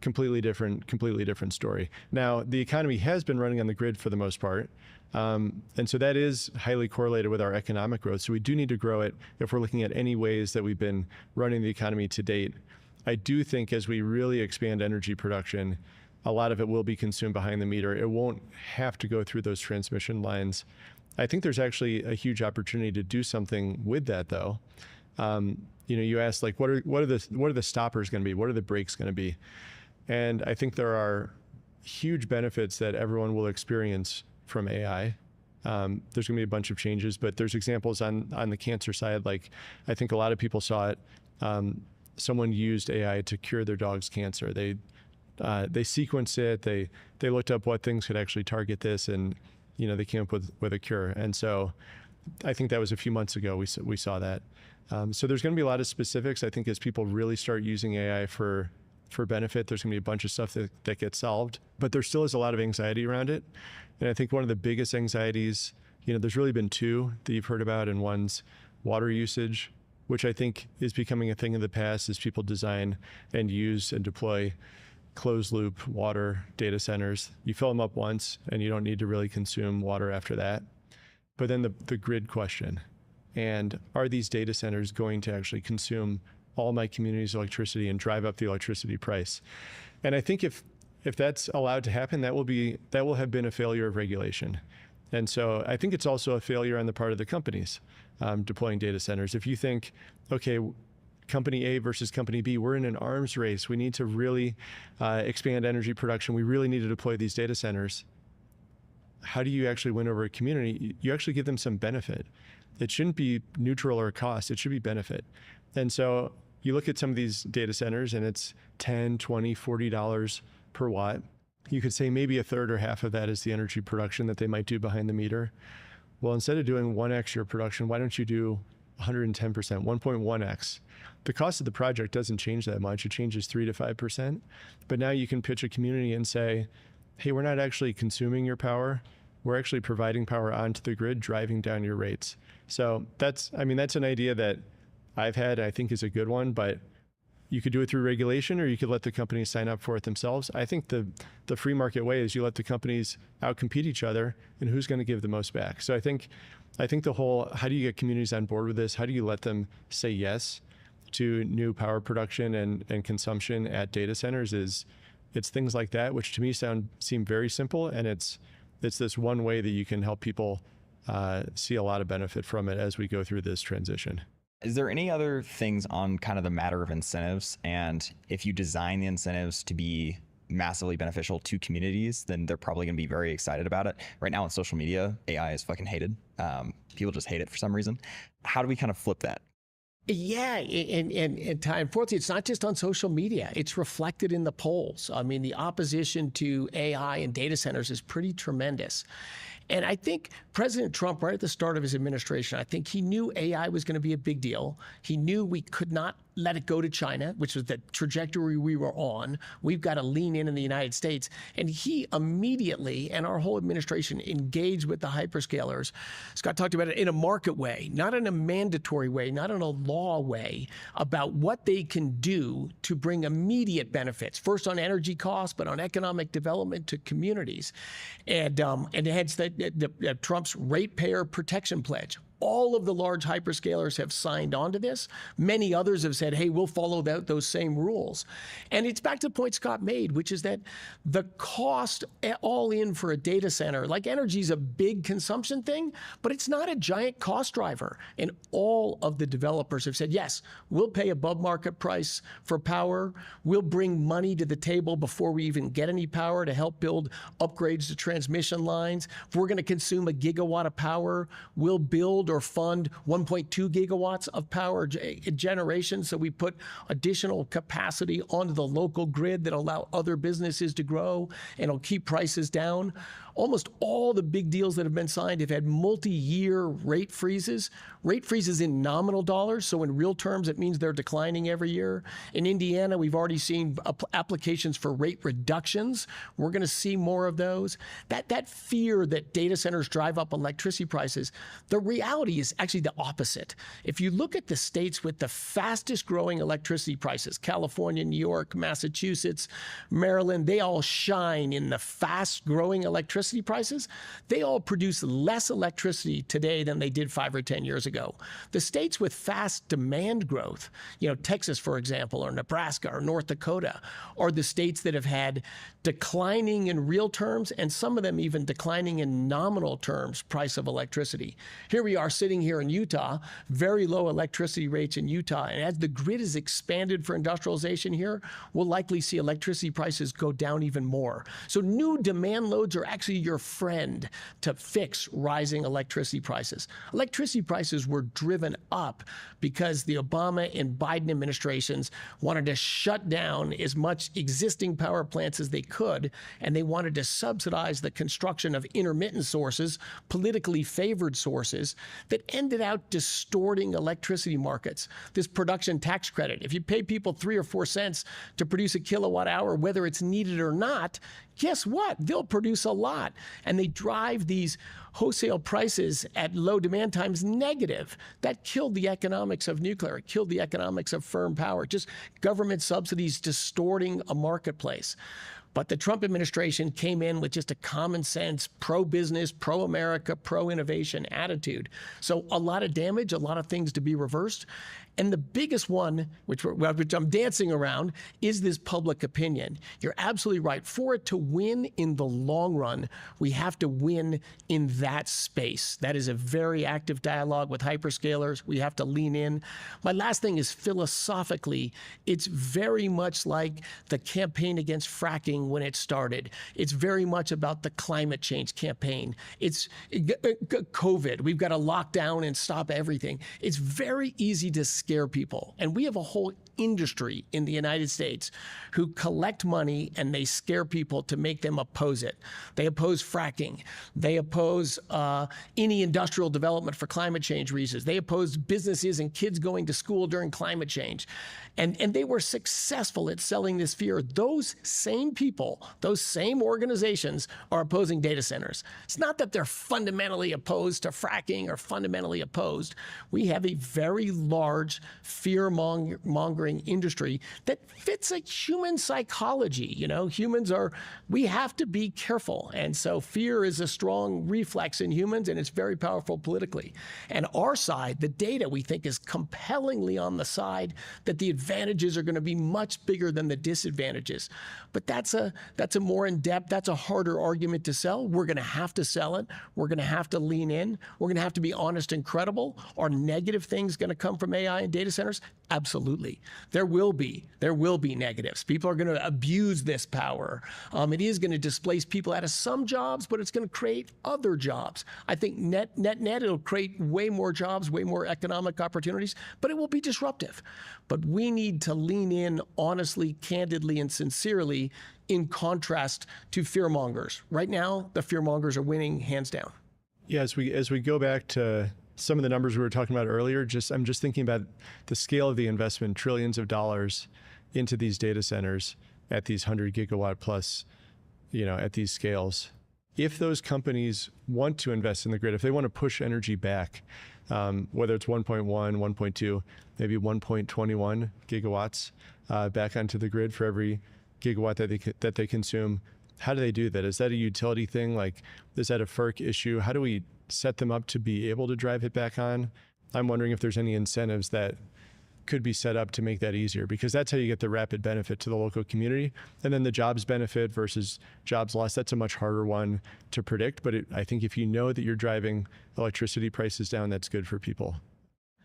Completely different story. Now, the economy has been running on the grid for the most part. And so that is highly correlated with our economic growth. So we do need to grow it if we're looking at any ways that we've been running the economy to date. I do think as we really expand energy production, a lot of it will be consumed behind the meter. It won't have to go through those transmission lines. I think there's actually a huge opportunity to do something with that, though. You asked, like, what are the stoppers going to be? What are the brakes going to be? And I think there are huge benefits that everyone will experience from AI. There's going to be a bunch of changes, but there's examples on the cancer side. Like, I think a lot of people saw it. Someone used AI to cure their dog's cancer. They sequenced it. They looked up what things could actually target this, and they came up with a cure. And so I think that was a few months ago we saw that. So there's going to be a lot of specifics. I think as people really start using AI for benefit, there's going to be a bunch of stuff that gets solved, but there still is a lot of anxiety around it. And I think one of the biggest anxieties, there's really been 2 that you've heard about, and one's water usage, which I think is becoming a thing of the past as people design and use and deploy closed loop water data centers. You fill them up once and you don't need to really consume water after that. But then the grid question, and are these data centers going to actually consume all my community's electricity and drive up the electricity price? And I think if that's allowed to happen, that will have been a failure of regulation. And so I think it's also a failure on the part of the companies deploying data centers. If you think, okay, company A versus company B, we're in an arms race. We need to really expand energy production. We really need to deploy these data centers. How do you actually win over a community? You actually give them some benefit. It shouldn't be neutral or cost. It should be benefit. And so you look at some of these data centers and it's $10, $20, $40 per watt. You could say maybe a third or half of that is the energy production that they might do behind the meter. Well, instead of doing 1x your production, why don't you do 110%, 1.1x? The cost of the project doesn't change that much. It changes 3 to 5%. But now you can pitch a community and say, hey, we're not actually consuming your power. We're actually providing power onto the grid, driving down your rates. So that's an idea that I've had, I think is a good one, but you could do it through regulation or you could let the companies sign up for it themselves. I think the free market way is you let the companies outcompete each other and who's going to give the most back. So I think I think the whole, how do you get communities on board with this? How do you let them say yes to new power production and consumption at data centers it's things like that, which to me seem very simple. And it's this one way that you can help people see a lot of benefit from it as we go through this transition. Is there any other things on kind of the matter of incentives? And if you design the incentives to be massively beneficial to communities, then they're probably going to be very excited about it. Right now on social media, AI is fucking hated. People just hate it for some reason. How do we kind of flip that? Yeah, and Ty, unfortunately, it's not just on social media. It's reflected in the polls. I mean, the opposition to AI and data centers is pretty tremendous. And I think President Trump, right at the start of his administration, I think he knew AI was going to be a big deal. He knew we could not let it go to China, which was the trajectory we were on. We've got to lean in the United States. And he immediately, and our whole administration, engaged with the hyperscalers. Scott talked about it in a market way, not in a mandatory way, not in a law way, about what they can do to bring immediate benefits, first on energy costs, but on economic development to communities. And hence Trump's ratepayer protection pledge. All of the large hyperscalers have signed on to this. Many others have said, hey, we'll follow those same rules. And it's back to the point Scott made, which is that the cost all in for a data center, like energy is a big consumption thing, but it's not a giant cost driver. And all of the developers have said, yes, we'll pay above market price for power. We'll bring money to the table before we even get any power to help build upgrades to transmission lines. If we're going to consume a gigawatt of power, we'll build or fund 1.2 gigawatts of power generation. So we put additional capacity onto the local grid that allow other businesses to grow and will keep prices down. Almost all the big deals that have been signed have had multi-year rate freezes in nominal dollars. So in real terms, it means they're declining every year. In Indiana, we've already seen applications for rate reductions. We're going to see more of those. That fear that data centers drive up electricity prices, the reality is actually the opposite. If you look at the states with the fastest growing electricity prices, California, New York, Massachusetts, Maryland, they all shine in the fast growing electricity prices. They all produce less electricity today than they did 5 or 10 years ago. The states with fast demand growth, Texas, for example, or Nebraska or North Dakota, are the states that have had declining in real terms, and some of them even declining in nominal terms, price of electricity. Here we are sitting here in Utah, very low electricity rates in Utah. And as the grid is expanded for industrialization here, we'll likely see electricity prices go down even more. So new demand loads are actually your friend to fix rising electricity prices. Electricity prices were driven up because the Obama and Biden administrations wanted to shut down as much existing power plants as they could, and they wanted to subsidize the construction of intermittent sources, politically favored sources, that ended out distorting electricity markets. This production tax credit, if you pay people 3 or 4 cents to produce a kilowatt hour, whether it's needed or not, guess what? They'll produce a lot. And they drive these wholesale prices at low demand times negative. That killed the economics of nuclear. It killed the economics of firm power. Just government subsidies distorting a marketplace. But the Trump administration came in with just a common sense, pro-business, pro-America, pro-innovation attitude. So a lot of damage, a lot of things to be reversed. And the biggest one, which I'm dancing around, is this public opinion. You're absolutely right. For it to win in the long run, we have to win in that space. That is a very active dialogue with hyperscalers. We have to lean in. My last thing is philosophically, it's very much like the campaign against fracking when it started. It's very much about the climate change campaign. It's COVID. We've got to lock down and stop everything. It's very easy to scare people. And we have a whole industry in the United States who collect money and they scare people to make them oppose it. They oppose fracking. They oppose any industrial development for climate change reasons. They oppose businesses and kids going to school during climate change. And they were successful at selling this fear. Those same people, those same organizations are opposing data centers. It's not that they're fundamentally opposed to fracking or fundamentally opposed. We have a very large large fear-mongering industry that fits a human psychology. We have to be careful. And so fear is a strong reflex in humans, and it's very powerful politically. And our side, the data we think is compellingly on the side that the advantages are going to be much bigger than the disadvantages. But that's a more in-depth, that's a harder argument to sell. We're going to have to sell it. We're going to have to lean in. We're going to have to be honest and credible. Are negative things going to come from AI and data centers? Absolutely. There will be negatives. People are going to abuse this power. It is going to displace people out of some jobs, but it's going to create other jobs. I think net, it'll create way more jobs, way more economic opportunities, but it will be disruptive. But we need to lean in honestly, candidly, and sincerely in contrast to fearmongers. Right now, the fearmongers are winning hands down. Yeah, as we go back to some of the numbers we were talking about earlier, I'm just thinking about the scale of the investment, trillions of dollars into these data centers at these 100 gigawatt plus, at these scales. If those companies want to invest in the grid, if they want to push energy back, whether it's 1.1, 1.2, maybe 1.21 gigawatts back onto the grid for every gigawatt that they consume, how do they do that? Is that a utility thing? Like, is that a FERC issue? How do we set them up to be able to drive it back on? I'm wondering if there's any incentives that could be set up to make that easier, because that's how you get the rapid benefit to the local community. And then the jobs benefit versus jobs lost, that's a much harder one to predict. But I think if you know that you're driving electricity prices down, that's good for people.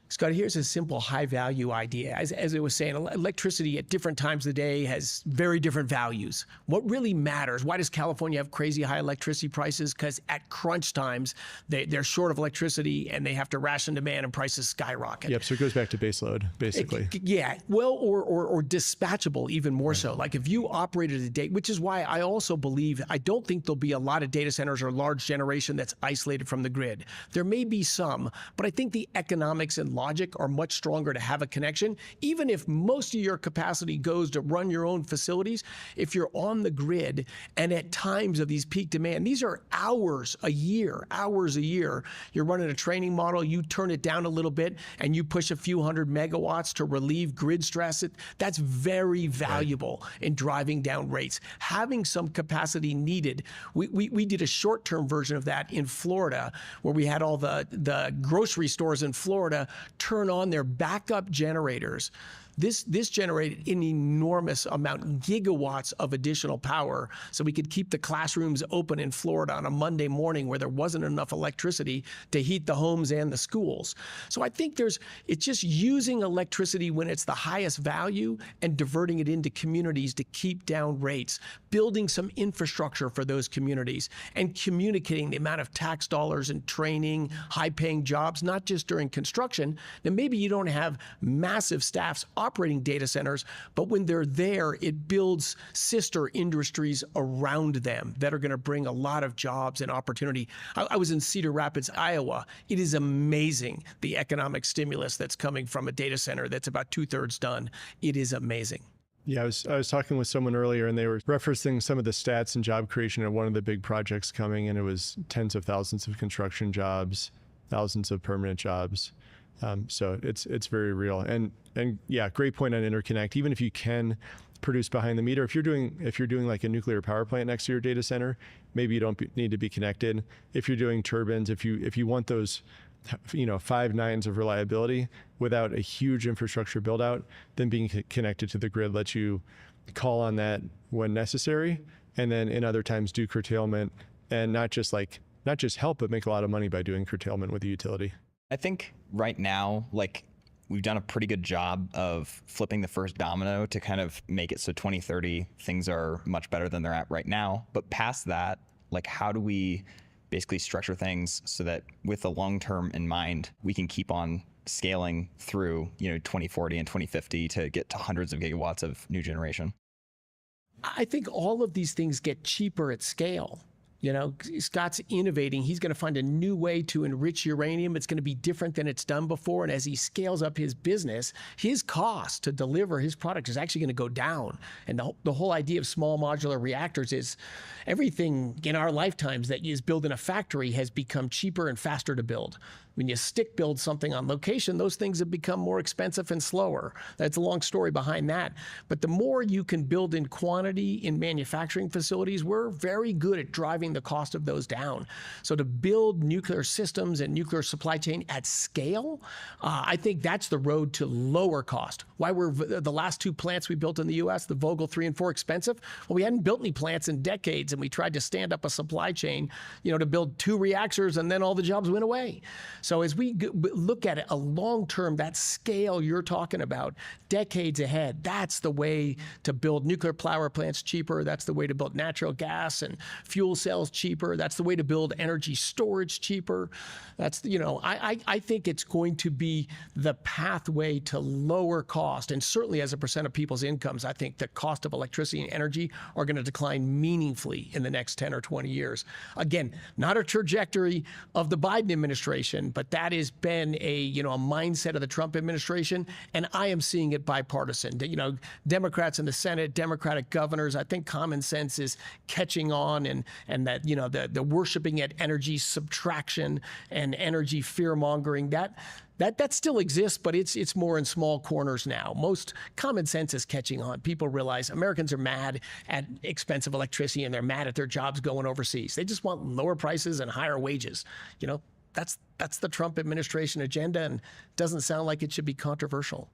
Scott, here's a simple high-value idea. As I was saying, electricity at different times of the day has very different values. What really matters, why does California have crazy high electricity prices? Because at crunch times, they're short of electricity and they have to ration demand and prices skyrocket. Yep, so it goes back to baseload, basically. Yeah, well, or dispatchable even more so. Like if you operated a day, which is why I also believe, I don't think there'll be a lot of data centers or large generation that's isolated from the grid. There may be some, but I think the economics and logic are much stronger to have a connection. Even if most of your capacity goes to run your own facilities, if you're on the grid and at times of these peak demand, these are hours a year, you're running a training model, you turn it down a little bit and you push a few hundred megawatts to relieve grid stress, that's very valuable in driving down rates. Having some capacity needed. We did a short-term version of that in Florida, where we had all the grocery stores in Florida turn on their backup generators. This generated an enormous amount, gigawatts of additional power, so we could keep the classrooms open in Florida on a Monday morning where there wasn't enough electricity to heat the homes and the schools. So I think it's just using electricity when it's the highest value and diverting it into communities to keep down rates, building some infrastructure for those communities, and communicating the amount of tax dollars and training, high-paying jobs, not just during construction. Now, maybe you don't have massive staffs operating data centers, but when they're there, it builds sister industries around them that are going to bring a lot of jobs and opportunity. I was in Cedar Rapids, Iowa. It is amazing, the economic stimulus that's coming from a data center that's about 2/3 done. It is amazing. Yeah, I was talking with someone earlier, and they were referencing some of the stats and job creation at one of the big projects coming, and it was tens of thousands of construction jobs, thousands of permanent jobs. So it's very real. And yeah, great point on interconnect. Even if you can produce behind the meter, if you're doing like a nuclear power plant next to your data center, maybe you don't need to be connected. If you're doing turbines, if you want those 5 nines of reliability without a huge infrastructure build out, then being connected to the grid lets you call on that when necessary, and then in other times do curtailment, and not just help, but make a lot of money by doing curtailment with the utility. I think right now, we've done a pretty good job of flipping the first domino to kind of make it so 2030 things are much better than they're at right now. But past that, how do we basically structure things so that with the long term in mind, we can keep on scaling through 2040 and 2050 to get to hundreds of gigawatts of new generation? I think all of these things get cheaper at scale. You know, Scott's innovating. He's going to find a new way to enrich uranium. It's going to be different than it's done before. And as he scales up his business, his cost to deliver his product is actually going to go down. And the whole idea of small modular reactors is everything in our lifetimes that is built in a factory has become cheaper and faster to build. When you stick build something on location, those things have become more expensive and slower. That's a long story behind that. But the more you can build in quantity in manufacturing facilities, we're very good at driving the cost of those down. So to build nuclear systems and nuclear supply chain at scale, I think that's the road to lower cost. Why were the last 2 plants we built in the U.S., the Vogtle 3 and 4, expensive? Well, we hadn't built any plants in decades, and we tried to stand up a supply chain, to build 2 reactors, and then all the jobs went away. So as we look at it, a long-term, that scale you're talking about, decades ahead, that's the way to build nuclear power plants cheaper. That's the way to build natural gas and fuel cells cheaper. That's the way to build energy storage cheaper. That's, I think it's going to be the pathway to lower cost. And certainly as a percent of people's incomes, I think the cost of electricity and energy are going to decline meaningfully in the next 10 or 20 years. Again, not a trajectory of the Biden administration, but that has been a mindset of the Trump administration, and I am seeing it bipartisan. Democrats in the Senate, Democratic governors, I think common sense is catching on, and that the worshiping at energy subtraction and energy fear mongering that still exists, but it's more in small corners now. Most common sense is catching on. People realize Americans are mad at expensive electricity, and they're mad at their jobs going overseas. They just want lower prices and higher wages. That's the Trump administration agenda, and doesn't sound like it should be controversial.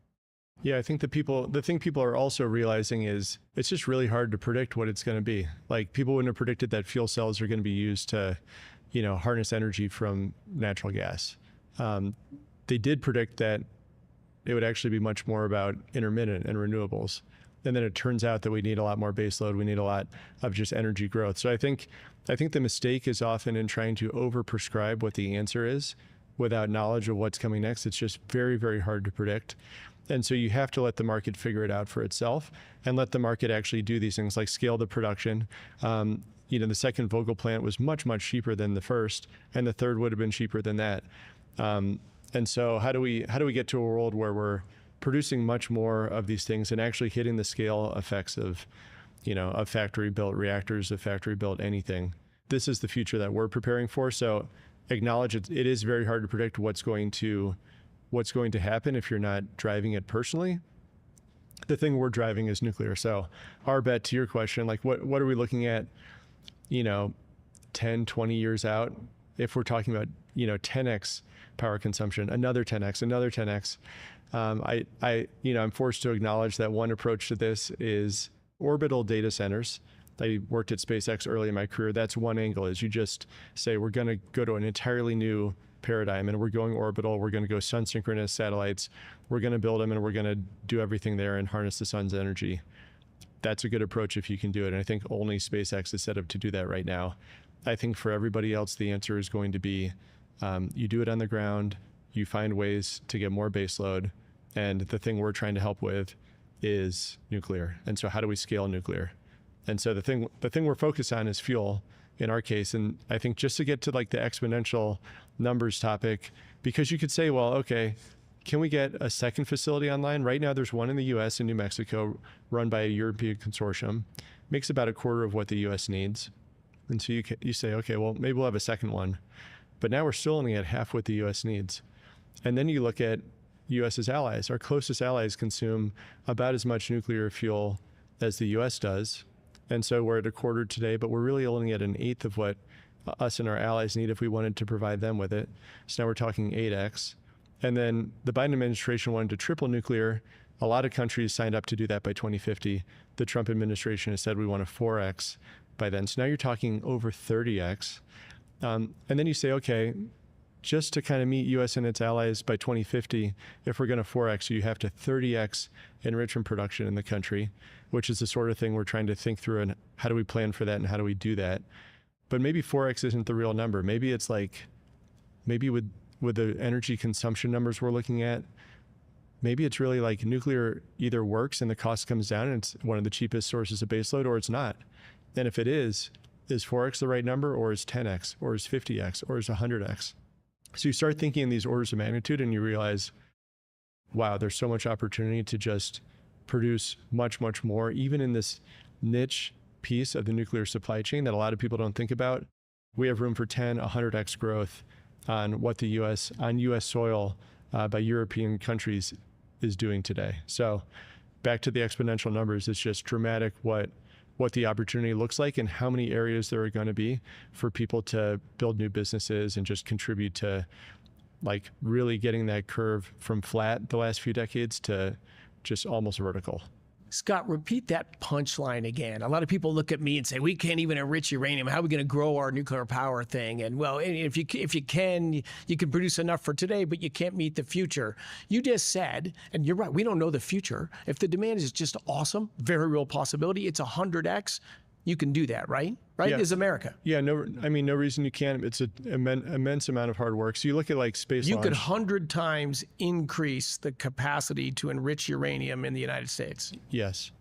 Yeah, I think the thing people are also realizing is it's just really hard to predict what it's going to be. Like, people wouldn't have predicted that fuel cells are going to be used to, harness energy from natural gas. They did predict that it would actually be much more about intermittent and renewables. And then it turns out that we need a lot more baseload. We need a lot of just energy growth. So I think the mistake is often in trying to overprescribe what the answer is without knowledge of what's coming next. It's just very, very hard to predict. And so you have to let the market figure it out for itself and let the market actually do these things like scale the production. The second Vogtle plant was much, much cheaper than the first, and the third would have been cheaper than that. And so how do we get to a world where we're producing much more of these things and actually hitting the scale effects of factory-built reactors, of factory-built anything? This is the future that we're preparing for. So acknowledge it is very hard to predict what's going to happen if you're not driving it personally. The thing we're driving is nuclear. So our bet, to your question, like what are we looking at, 10, 20 years out? If we're talking about, 10x power consumption, another 10x, another 10x. I'm forced to acknowledge that one approach to this is orbital data centers. I worked at SpaceX early in my career. That's one angle, is you just say, we're going to go to an entirely new paradigm, and we're going orbital. We're going to go sun synchronous satellites. We're going to build them, and we're going to do everything there and harness the sun's energy. That's a good approach if you can do it. And I think only SpaceX is set up to do that right now. I think for everybody else, the answer is going to be, you do it on the ground, you find ways to get more baseload. And the thing we're trying to help with is nuclear. And so how do we scale nuclear? And so the thing we're focused on is fuel in our case. And I think just to get to like the exponential numbers topic, because you could say, well, okay, can we get a second facility online? Right now, there's one in the US in New Mexico run by a European consortium, makes about a quarter of what the US needs. And so you say, okay, well, maybe we'll have a second one. But now we're still only at half what the US needs. And then you look at US's allies. Our closest allies consume about as much nuclear fuel as the US does. And so we're at a quarter today, but we're really only at an eighth of what us and our allies need if we wanted to provide them with it. So now we're talking 8x. And then the Biden administration wanted to triple nuclear. A lot of countries signed up to do that by 2050. The Trump administration has said we want a 4x by then. So now you're talking over 30x. And then you say, okay, just to kind of meet US and its allies by 2050, if we're going to 4x, you have to 30x enrichment production in the country, which is the sort of thing we're trying to think through, and how do we plan for that and how do we do that? But maybe 4x isn't the real number. Maybe it's like, maybe with the energy consumption numbers we're looking at, maybe it's really like nuclear either works and the cost comes down and it's one of the cheapest sources of baseload, or it's not. And if it is, Is 4x the right number, or is 10x, or is 50x, or is 100x? So you start thinking in these orders of magnitude and you realize, wow, there's so much opportunity to just produce much, much more, even in this niche piece of the nuclear supply chain that a lot of people don't think about. We have room for 10, 100x growth on what the US soil by European countries is doing today. So back to the exponential numbers, it's just dramatic what the opportunity looks like and how many areas there are going to be for people to build new businesses and just contribute to like really getting that curve from flat the last few decades to just almost vertical. Scott, repeat that punchline again. A lot of people look at me and say, we can't even enrich uranium. How are we going to grow our nuclear power thing? And well, if you can, you can produce enough for today, but you can't meet the future. You just said, and you're right, we don't know the future. If the demand is just awesome, very real possibility, it's 100x, you can do that, right? Right? Yeah. Is America. Yeah, no reason you can't. It's an immense amount of hard work. So you look at like space launch. You could 100 times increase the capacity to enrich uranium in the United States. Yes.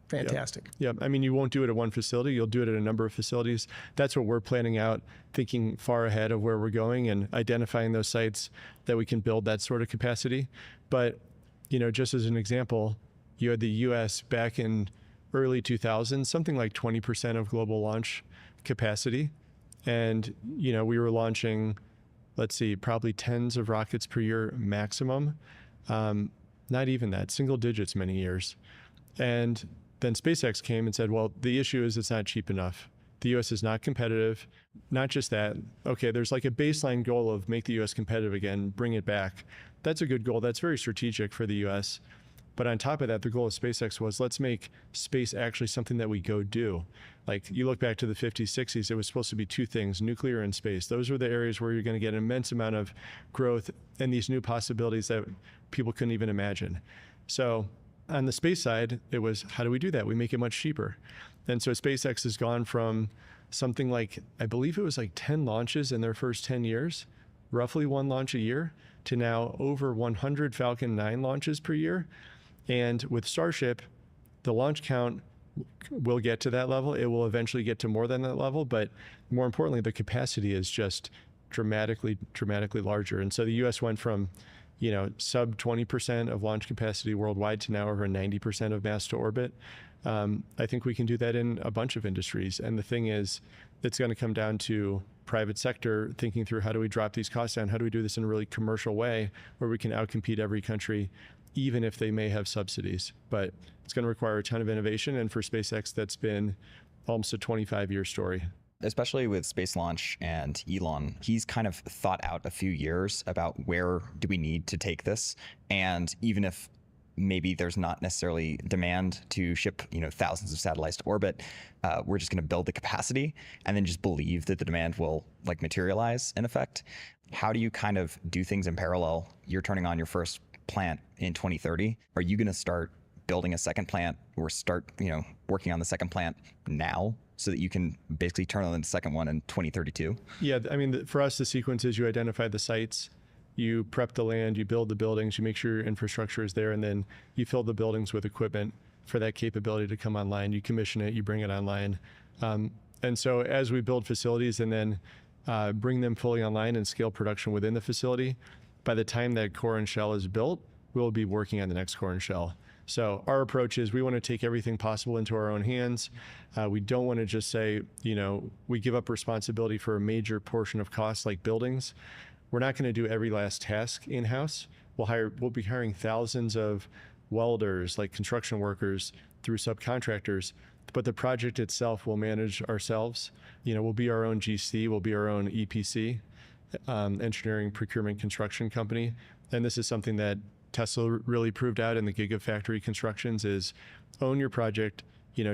Fantastic. Yeah, you won't do it at one facility. You'll do it at a number of facilities. That's what we're planning out, thinking far ahead of where we're going and identifying those sites that we can build that sort of capacity. But, just as an example, you had the U.S. back in early 2000s, something like 20% of global launch capacity. And, we were launching, let's see, probably tens of rockets per year maximum. Not even that, single digits many years. And then SpaceX came and said, well, the issue is it's not cheap enough. The U.S. is not competitive. Not just that. Okay, there's like a baseline goal of make the U.S. competitive again, bring it back. That's a good goal. That's very strategic for the U.S. But on top of that, the goal of SpaceX was let's make space actually something that we go do. Like you look back to the 50s, 60s, it was supposed to be two things, nuclear and space. Those were the areas where you're going to get an immense amount of growth and these new possibilities that people couldn't even imagine. So on the space side, it was, how do we do that? We make it much cheaper. And so SpaceX has gone from something like, I believe it was like 10 launches in their first 10 years, roughly one launch a year, to now over 100 Falcon 9 launches per year. And with Starship, the launch count will get to that level. It will eventually get to more than that level. But more importantly, the capacity is just dramatically larger. And so the U.S. went from, sub 20% of launch capacity worldwide to now over 90% of mass to orbit. I think we can do that in a bunch of industries. And the thing is, it's going to come down to private sector thinking through how do we drop these costs down? How do we do this in a really commercial way where we can outcompete every country, even if they may have subsidies? But it's going to require a ton of innovation. And for SpaceX, that's been almost a 25-year story. Especially with space launch and Elon, he's kind of thought out a few years about where do we need to take this. And even if maybe there's not necessarily demand to ship, thousands of satellites to orbit, we're just going to build the capacity and then just believe that the demand will materialize in effect. How do you kind of do things in parallel? You're turning on your first plant in 2030. Are you going to start building a second plant or start, working on the second plant now so that you can basically turn on the second one in 2032? Yeah, for us, the sequence is you identify the sites, you prep the land, you build the buildings, you make sure your infrastructure is there, and then you fill the buildings with equipment for that capability to come online. You commission it, you bring it online. And so as we build facilities and then bring them fully online and scale production within the facility, by the time that core and shell is built, we'll be working on the next core and shell. So our approach is we want to take everything possible into our own hands. We don't want to just say, we give up responsibility for a major portion of costs like buildings. We're not going to do every last task in-house. We'll be hiring thousands of welders, like construction workers, through subcontractors, but the project itself we'll manage ourselves. We'll be our own GC, we'll be our own EPC, engineering, procurement, construction company. And this is something that Tesla really proved out in the Gigafactory constructions is own your project,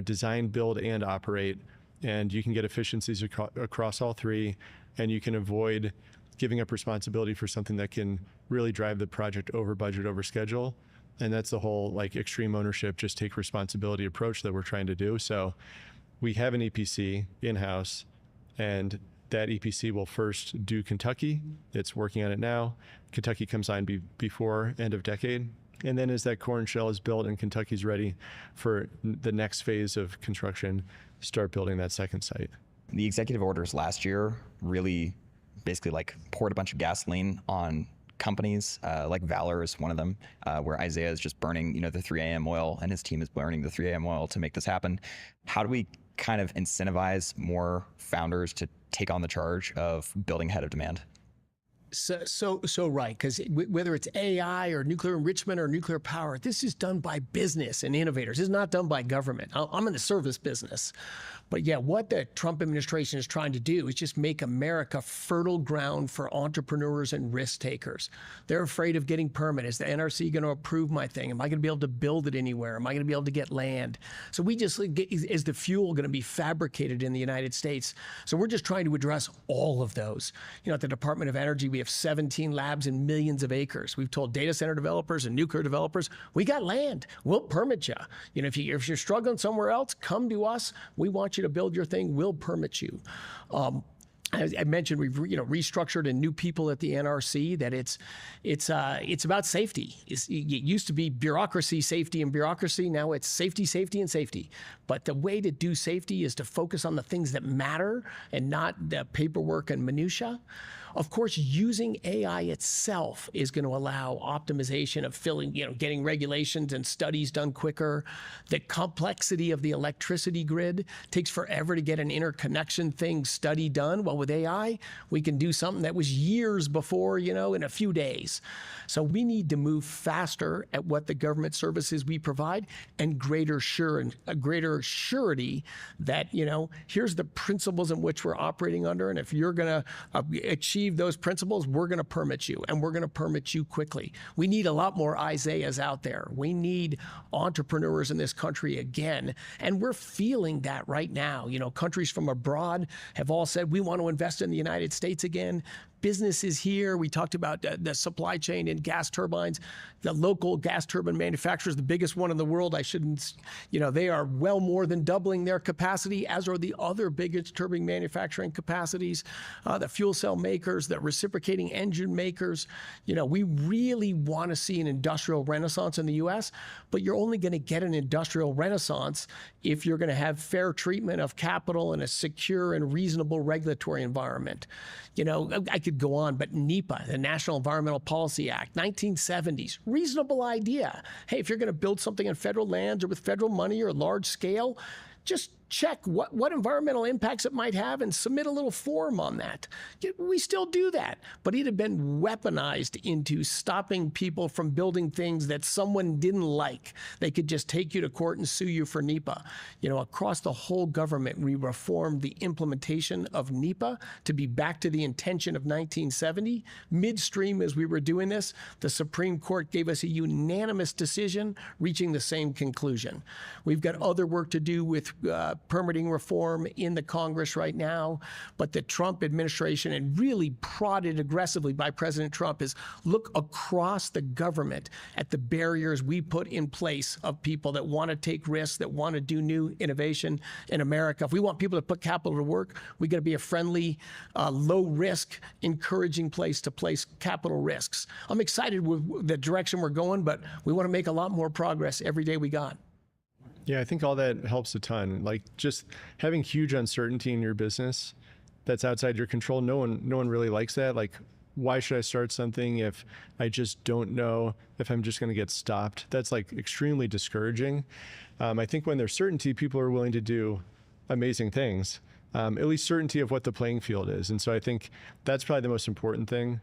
design, build, and operate. And you can get efficiencies across all three, and you can avoid giving up responsibility for something that can really drive the project over budget, over schedule. And that's the whole extreme ownership, just take responsibility approach that we're trying to do. So we have an EPC in-house, and that EPC will first do Kentucky. It's working on it now. Kentucky comes on before end of decade. And then as that core and shell is built and Kentucky's ready for the next phase of construction, start building that second site. The executive orders last year really basically like poured a bunch of gasoline on companies, like Valor is one of them, where Isaiah is just burning, the 3 a.m. oil, and his team is burning the 3 a.m. oil to make this happen. How do we kind of incentivize more founders to take on the charge of building ahead of demand? So right, because whether it's AI or nuclear enrichment or nuclear power, this is done by business and innovators. It's not done by government. I'm in the service business. But yeah, what the Trump administration is trying to do is just make America fertile ground for entrepreneurs and risk takers. They're afraid of getting permit. Is the NRC going to approve my thing? Am I going to be able to build it anywhere? Am I going to be able to get land? So is the fuel going to be fabricated in the United States? So we're just trying to address all of those. At the Department of Energy, we have 17 labs and millions of acres. We've told data center developers and nuclear developers, we got land. We'll permit you. If you're struggling somewhere else, come to us. We want you to build your thing. We'll permit you. As I mentioned, we've restructured and new people at the NRC. That it's about safety. It used to be bureaucracy, safety, and bureaucracy. Now it's safety, safety, and safety. But the way to do safety is to focus on the things that matter and not the paperwork and minutia. Of course, using AI itself is going to allow optimization of getting regulations and studies done quicker. The complexity of the electricity grid takes forever to get an interconnection study done. Well, with AI, we can do something that was years before, in a few days. So we need to move faster at what the government services we provide and greater surety that, here's the principles in which we're operating under. And if you're going to achieve those principles, we're going to permit you, and we're going to permit you quickly. We need a lot more Isaiahs out there. We need entrepreneurs in this country again, and we're feeling that right now. Countries from abroad have all said, we want to invest in the United States again. Business is here. We talked about the supply chain in gas turbines. The local gas turbine manufacturers, the biggest one in the world, they are well more than doubling their capacity, as are the other biggest turbine manufacturing capacities. The fuel cell makers, the reciprocating engine makers. We really want to see an industrial renaissance in the U.S., but you're only going to get an industrial renaissance if you're going to have fair treatment of capital and a secure and reasonable regulatory environment. I could go on, but NEPA, the National Environmental Policy Act, 1970s, reasonable idea. Hey, if you're going to build something on federal lands or with federal money or large scale, just check what environmental impacts it might have and submit a little form on that. We still do that, but it had been weaponized into stopping people from building things that someone didn't like. They could just take you to court and sue you for NEPA. Across the whole government, we reformed the implementation of NEPA to be back to the intention of 1970. Midstream, as we were doing this, the Supreme Court gave us a unanimous decision, reaching the same conclusion. We've got other work to do with permitting reform in the Congress right now, but the Trump administration, and really prodded aggressively by President Trump, is look across the government at the barriers we put in place of people that want to take risks, that want to do new innovation in America. If we want people to put capital to work, we got to be a friendly, low risk, encouraging place to place capital risks. I'm excited with the direction we're going, but we want to make a lot more progress every day we got. Yeah, I think all that helps a ton. Like just having huge uncertainty in your business that's outside your control. No one really likes that. Like, why should I start something if I just don't know if I'm just going to get stopped? That's like extremely discouraging. I think when there's certainty, people are willing to do amazing things. At least certainty of what the playing field is. And so I think that's probably the most important thing.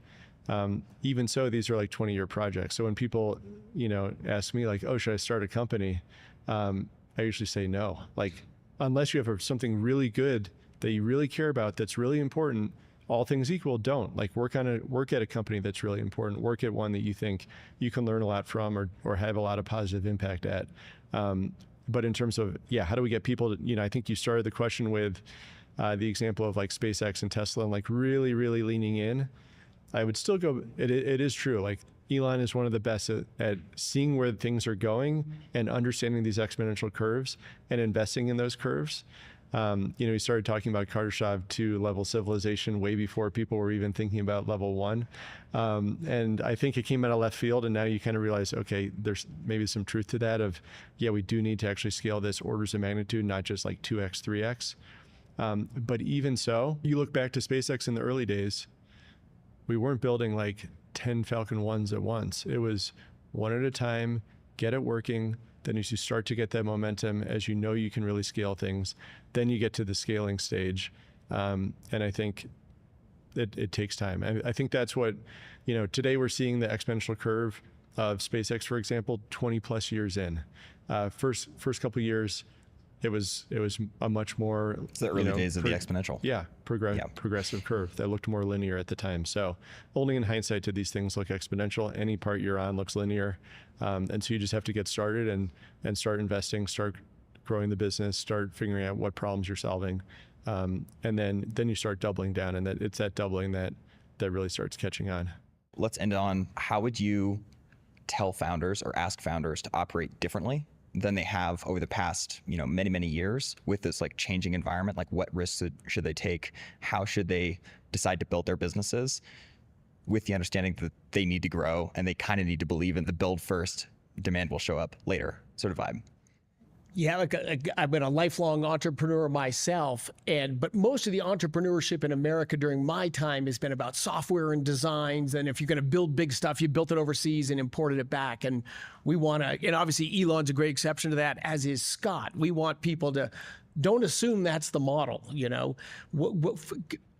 Even so, these are like 20-year projects. So when people, ask me like, oh, should I start a company? I usually say no. Like, unless you have something really good that you really care about, that's really important, all things equal, don't. Like, work at a company that's really important. Work at one that you think you can learn a lot from or have a lot of positive impact at. But in terms of, how do we get people to, I think you started the question with the example of like SpaceX and Tesla and like really, really leaning in. I would still go, it is true. Like, Elon is one of the best at seeing where things are going and understanding these exponential curves and investing in those curves. He started talking about Kardashev 2 level civilization way before people were even thinking about level 1. And I think it came out of left field, and now you kind of realize, okay, there's maybe some truth to that of, we do need to actually scale this orders of magnitude, not just like 2x, 3x. But even so, you look back to SpaceX in the early days, we weren't building like 10 Falcon 1s at once. It was one at a time, get it working. Then as you start to get that momentum, as you know you can really scale things, then you get to the scaling stage. And I think it takes time. I think that's what, today we're seeing the exponential curve of SpaceX, for example, 20 plus years in. First couple of years, it was a much more it's the early days of the exponential. Yeah, progressive curve that looked more linear at the time. So only in hindsight did these things look exponential. Any part you're on looks linear. And so you just have to get started and start investing, start growing the business, start figuring out what problems you're solving. And then you start doubling down, and it's that doubling that really starts catching on. Let's end on, how would you tell founders or ask founders to operate differently than they have over the past, many, many years with this like changing environment? Like, what risks should they take? How should they decide to build their businesses with the understanding that they need to grow and they kind of need to believe in the build first, demand will show up later sort of vibe? Yeah, I've been a lifelong entrepreneur myself, but most of the entrepreneurship in America during my time has been about software and designs. And if you're going to build big stuff, you built it overseas and imported it back. And we want to, and obviously Elon's a great exception to that, as is Scott. We want people to don't assume that's the model.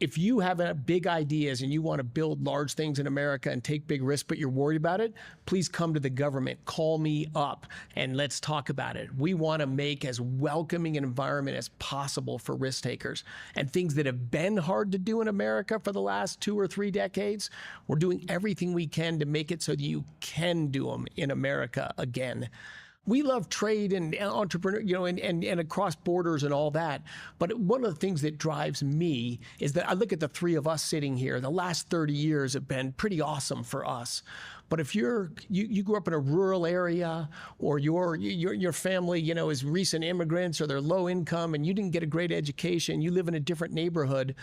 If you have big ideas and you want to build large things in America and take big risks, but you're worried about it, please come to the government, call me up, and let's talk about it. We want to make as welcoming an environment as possible for risk takers. And things that have been hard to do in America for the last 2 or 3 decades, we're doing everything we can to make it so that you can do them in America again. We love trade and entrepreneur, and across borders and all that. But one of the things that drives me is that I look at the three of us sitting here. The last 30 years have been pretty awesome for us. But if you grew up in a rural area, or your family, is recent immigrants, or they're low income, and you didn't get a great education, you live in a different neighborhood,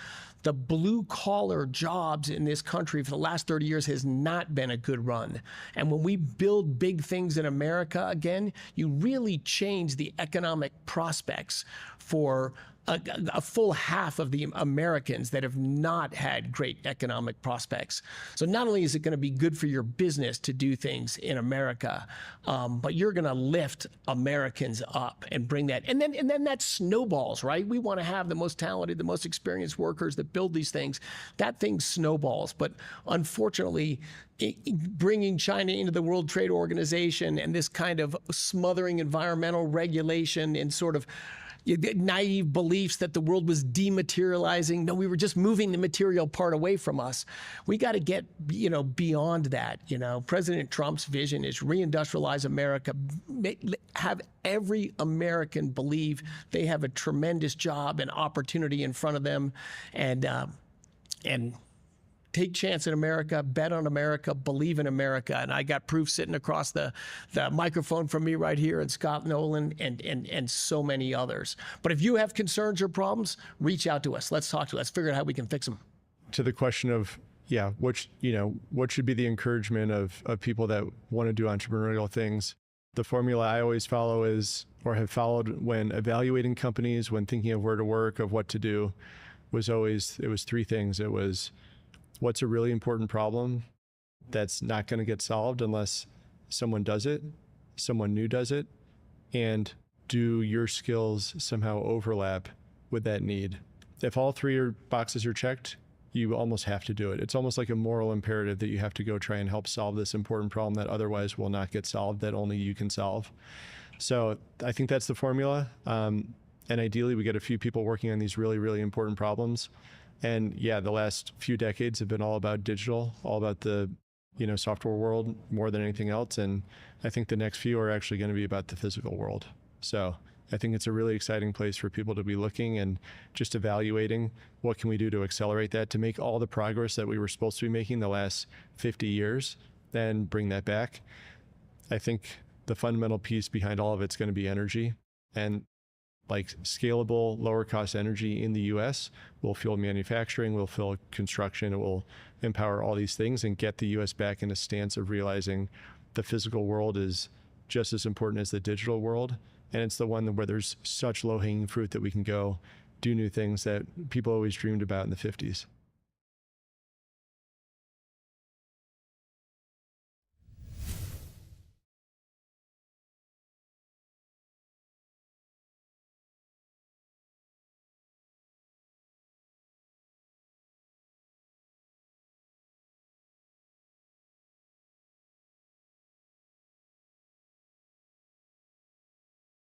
the blue collar jobs in this country for the last 30 years has not been a good run. And when we build big things in America again, you really change the economic prospects for a full half of the Americans that have not had great economic prospects. So not only is it going to be good for your business to do things in America, but you're going to lift Americans up and bring that. And then that snowballs, right? We want to have the most talented, the most experienced workers that build these things. That thing snowballs. But unfortunately, bringing China into the World Trade Organization and this kind of smothering environmental regulation and sort of naive beliefs that the world was dematerializing. No, we were just moving the material part away from us. We got to get, beyond that. President Trump's vision is reindustrialize America, have every American believe they have a tremendous job and opportunity in front of them, and take chance in America, bet on America, believe in America. And I got proof sitting across the microphone from me right here, and Scott Nolan and so many others. But if you have concerns or problems, reach out to us. Let's talk to us. Let's figure out how we can fix them. To the question of, what should be the encouragement of people that want to do entrepreneurial things? The formula I always follow is, or have followed when evaluating companies, when thinking of where to work, of what to do, it was 3 things. It was, what's a really important problem that's not going to get solved unless someone does it, someone new does it, and do your skills somehow overlap with that need? If all 3 boxes are checked, you almost have to do it. It's almost like a moral imperative that you have to go try and help solve this important problem that otherwise will not get solved, that only you can solve. So I think that's the formula. And ideally, we get a few people working on these really, really important problems. And the last few decades have been all about digital, all about the, software world more than anything else. And I think the next few are actually going to be about the physical world. So I think it's a really exciting place for people to be looking and just evaluating what can we do to accelerate that, to make all the progress that we were supposed to be making the last 50 years, then bring that back. I think the fundamental piece behind all of it's going to be energy, and like scalable, lower cost energy in the US will fuel manufacturing, will fuel construction, it will empower all these things and get the US back in a stance of realizing the physical world is just as important as the digital world. And it's the one where there's such low hanging fruit that we can go do new things that people always dreamed about in the 50s.